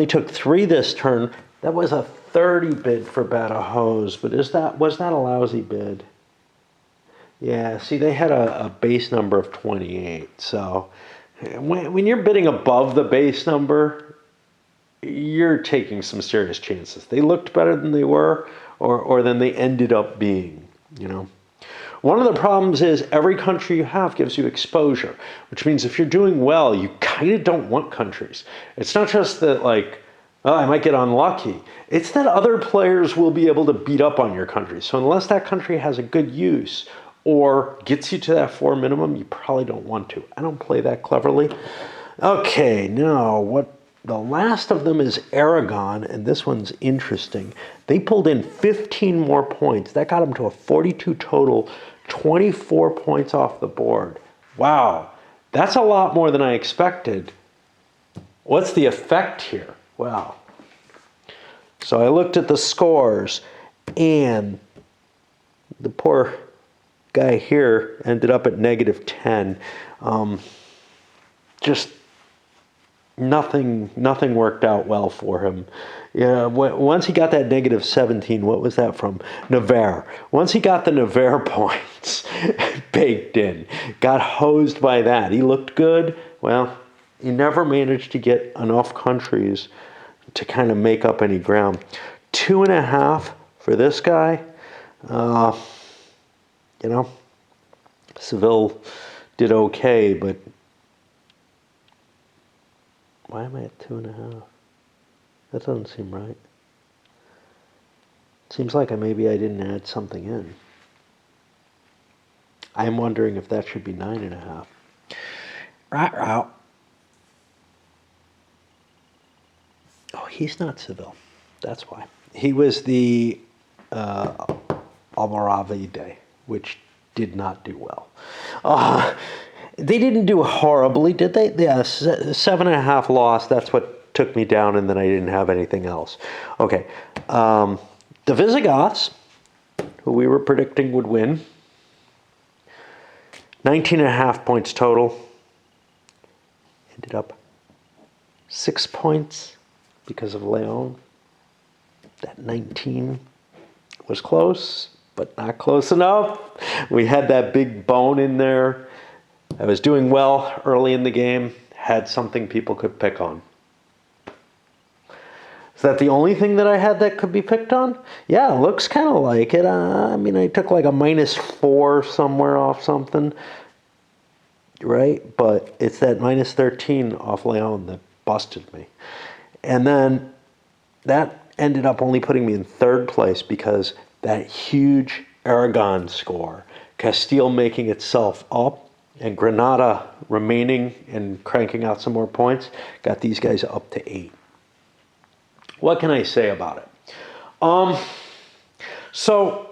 took 3 this turn. That was a 30 bid for Badajoz, but was that a lousy bid? Yeah, see, they had a base number of 28. So when you're bidding above the base number, you're taking some serious chances. They looked better than they were or than they ended up being, you know. One of the problems is every country you have gives you exposure, which means if you're doing well, you kind of don't want countries. It's not just that, like, oh, I might get unlucky. It's that other players will be able to beat up on your country. So unless that country has a good use or gets you to that 4 minimum, you probably don't want to. I don't play that cleverly. Okay, now the last of them is Aragon, and this one's interesting. They pulled in 15 more points. That got them to a 42 total, 24 points off the board. Wow, that's a lot more than I expected. What's the effect here? Wow. So I looked at the scores, and the poor guy here ended up at negative 10. Just nothing worked out well for him. Yeah, once he got that negative 17, what was that from? Nevers. Once he got the Nevers points baked in, got hosed by that. He looked good. Well, he never managed to get enough countries to kind of make up any ground. 2.5 for this guy. You know, Seville did okay, but why am I at 2.5? That doesn't seem right. Seems like maybe I didn't add something in. I'm wondering if that should be 9.5. Right. Oh, he's not Seville. That's why. He was the Almoravide, which did not do well. They didn't do horribly, did they? Yeah, 7.5 loss. That's what took me down, and then I didn't have anything else. Okay. The Visigoths, who we were predicting would win, 19.5 points total. Ended up 6 points because of Leon. That 19 was close, but not close enough. We had that big bone in there. I was doing well early in the game, had something people could pick on. Is that the only thing that I had that could be picked on? Yeah, it looks kind of like it. I mean, I took like a -4 somewhere off something, right? But it's that -13 off Leon that busted me. And then that ended up only putting me in 3rd place because that huge Aragon score, Castile making itself up, and Granada remaining and cranking out some more points, got these guys up to 8. What can I say about it? So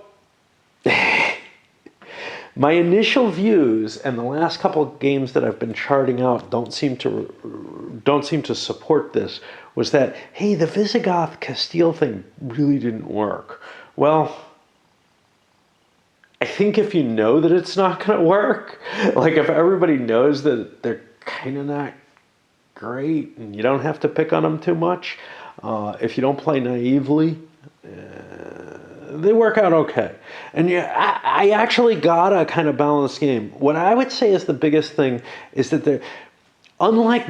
my initial views and the last couple of games that I've been charting out don't seem to support this. Was that, hey, the Visigoth Castile thing really didn't work? Well, I think if you know that it's not going to work, like if everybody knows that they're kind of not great and you don't have to pick on them too much, if you don't play naively, they work out okay. And yeah, I actually got a kind of balanced game. What I would say is the biggest thing is that they're, unlike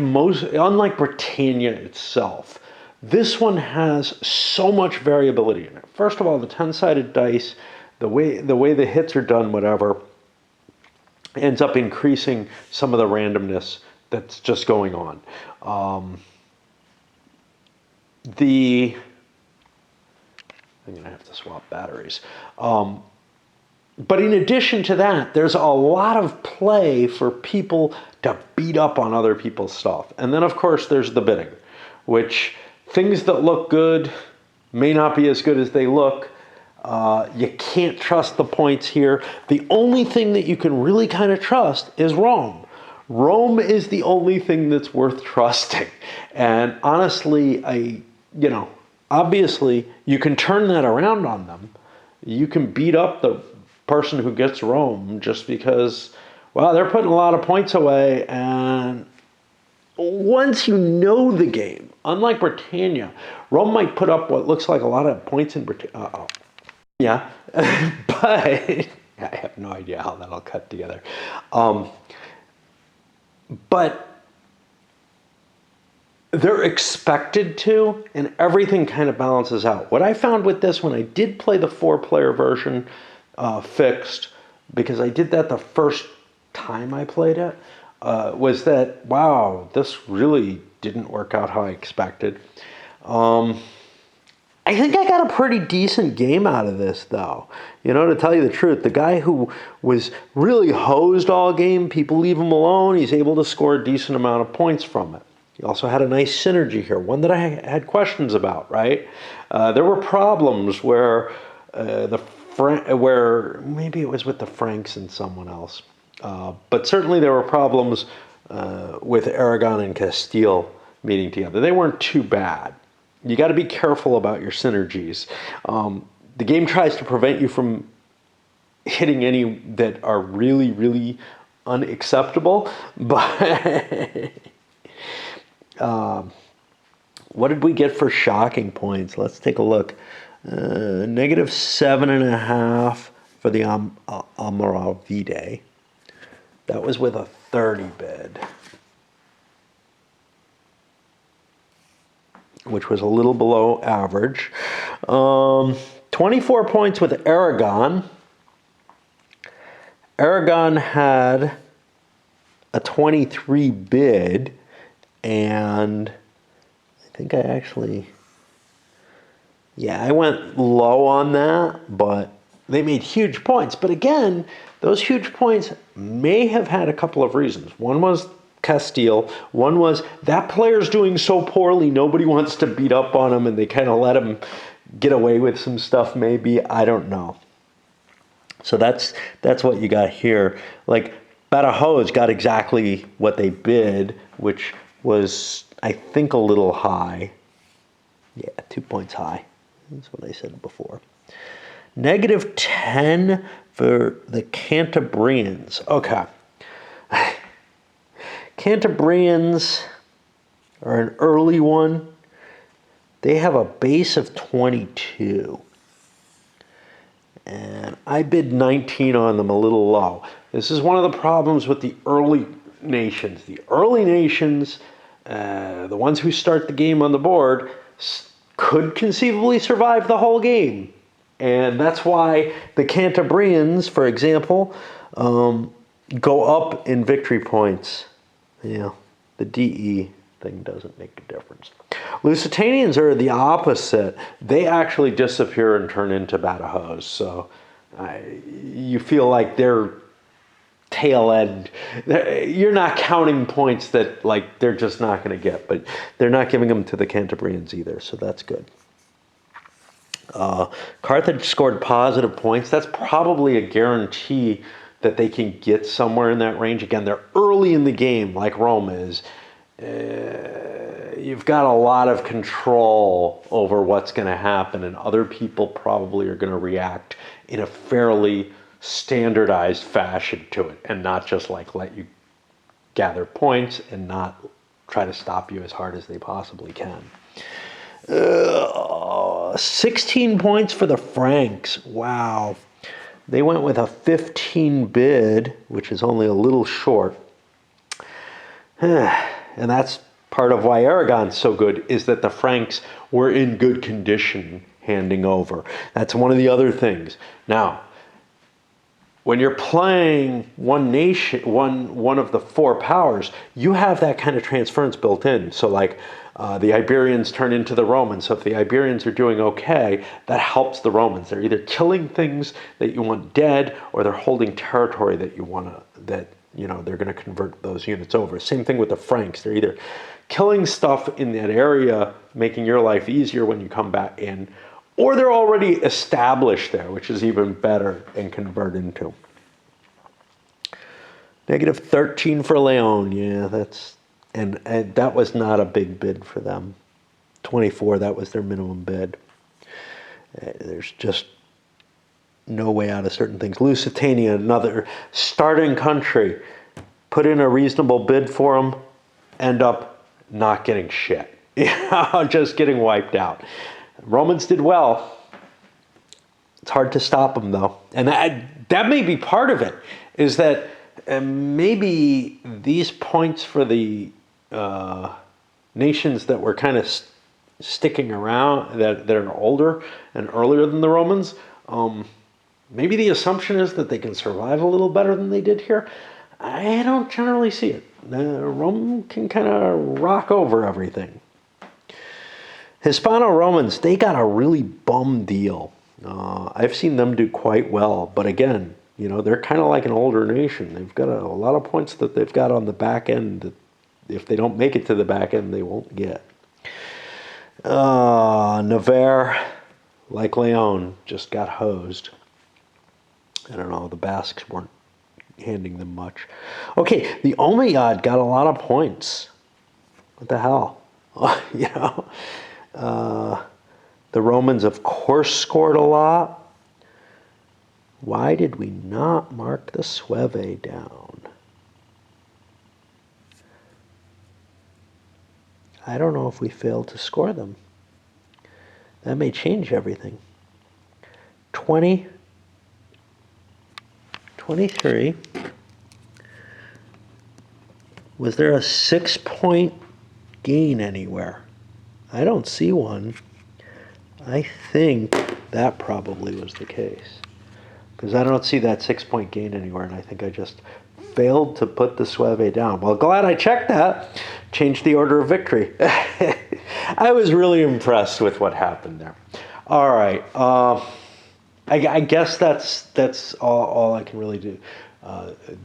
Britannia itself, this one has so much variability in it. First of all, the 10-sided dice, the way the hits are done, whatever, ends up increasing some of the randomness that's just going on. I'm going to have to swap batteries. But in addition to that, there's a lot of play for people to beat up on other people's stuff. And then, of course, there's the bidding, which things that look good may not be as good as they look. You can't trust the points here. The only thing that you can really kind of trust is Rome. Rome is the only thing that's worth trusting. And honestly, obviously, you can turn that around on them. You can beat up the person who gets Rome just because, well, they're putting a lot of points away. And once you know the game, unlike Britannia, Rome might put up what looks like a lot of points in Britannia. Yeah, but I have no idea how that'll cut together. But they're expected to, and everything kind of balances out. What I found with this, when I did play the 4-player version fixed, because I did that the first time I played it, was that, wow, this really didn't work out how I expected. I think I got a pretty decent game out of this, though. To tell you the truth, the guy who was really hosed all game, people leave him alone, he's able to score a decent amount of points from it. He also had a nice synergy here, one that I had questions about, right? There were problems where where maybe it was with the Franks and someone else. But certainly there were problems with Aragon and Castile meeting together. They weren't too bad. You got to be careful about your synergies. The game tries to prevent you from hitting any that are really, really unacceptable. But what did we get for shocking points? Let's take a look. -7.5 for the Almoravide. That was with a 30 bid, which was a little below average. 24 points with Aragon. Aragon had a 23 bid, and I think I actually, I went low on that, but they made huge points. But again, those huge points may have had a couple of reasons. One was Castile. One was that player's doing so poorly, nobody wants to beat up on him, and they kind of let him get away with some stuff maybe. I don't know. So that's what you got here. Like, Badajoz got exactly what they bid, which was, I think, a little high. Yeah, 2 points high. That's what I said before. -10 for the Cantabrians. Okay. Cantabrians are an early one. They have a base of 22. And I bid 19 on them, a little low. This is one of the problems with the early nations. The early nations, the ones who start the game on the board, could conceivably survive the whole game. And that's why the Cantabrians, for example, go up in victory points. The DE thing doesn't make a difference. Lusitanians are the opposite. They actually disappear and turn into Badajoz. So you feel like they're tail end. You're not counting points that they're just not going to get, but they're not giving them to the Cantabrians either. So that's good. Carthage scored positive points. That's probably a guarantee that they can get somewhere in that range. Again, they're early in the game, like Rome is. You've got a lot of control over what's going to happen, and other people probably are going to react in a fairly standardized fashion to it, and not just let you gather points and not try to stop you as hard as they possibly can. 16 points for the Franks. Wow. They went with a 15 bid, which is only a little short. And that's part of why Aragon's so good, is that the Franks were in good condition handing over. That's one of the other things. Now, when you're playing one nation, one of the four powers, you have that kind of transference built in. So like the Iberians turn into the Romans. So if the Iberians are doing okay, that helps the Romans. They're either killing things that you want dead, or they're holding territory that you want to, that, you know, they're going to convert those units over. Same thing with the Franks. They're either killing stuff in that area, making your life easier when you come back in, or they're already established there, which is even better and convert into. -13 for Leon. Yeah, that's, and that was not a big bid for them. 24, that was their minimum bid. There's just no way out of certain things. Lusitania, another starting country, put in a reasonable bid for them, end up not getting shit. You know, just getting wiped out. Romans did well. It's hard to stop them, though. And that may be part of it, is that maybe these points for the nations that were kind of sticking around, that are older and earlier than the Romans, maybe the assumption is that they can survive a little better than they did here. I don't generally see it. Rome can kind of rock over everything. Hispano-Romans, they got a really bum deal. I've seen them do quite well, but again, you know, they're kind of like an older nation. They've got a lot of points that they've got on the back end that if they don't make it to the back end, they won't get. Navarre, like Leon, just got hosed. I don't know, the Basques weren't handing them much. Okay, the Umayyad got a lot of points. What the hell? You know? The Romans, of course, scored a lot. Why did we not mark the Sueve down? I don't know if we failed to score them. That may change everything. 20, 23. Was there a 6-point gain anywhere? I don't see one. I think that probably was the case, because I don't see that 6-point gain anywhere, and I think I just failed to put the Sueve down. Well, glad I checked that. Changed the order of victory. I was really impressed with what happened there. All right. I guess that's all I can really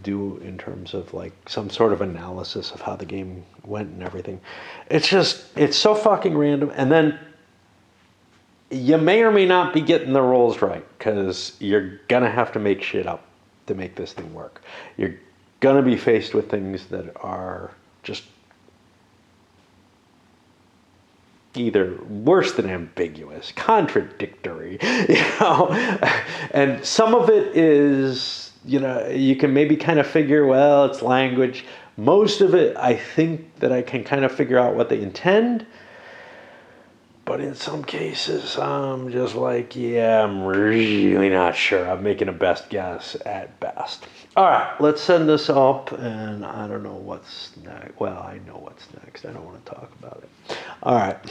do in terms of like some sort of analysis of how the game went and everything. It's so fucking random. And then you may or may not be getting the rules right, because you're gonna have to make shit up to make this thing work. You're gonna be faced with things that are just either worse than ambiguous, contradictory, you know. And some of it is, you know, you can maybe kind of figure, well, it's language. Most of it, I think that I can kind of figure out what they intend. But in some cases, I'm just like, yeah, I'm really not sure. I'm making a best guess at best. All right, let's send this up, and I don't know what's next. Well, I know what's next. I don't want to talk about it. All right.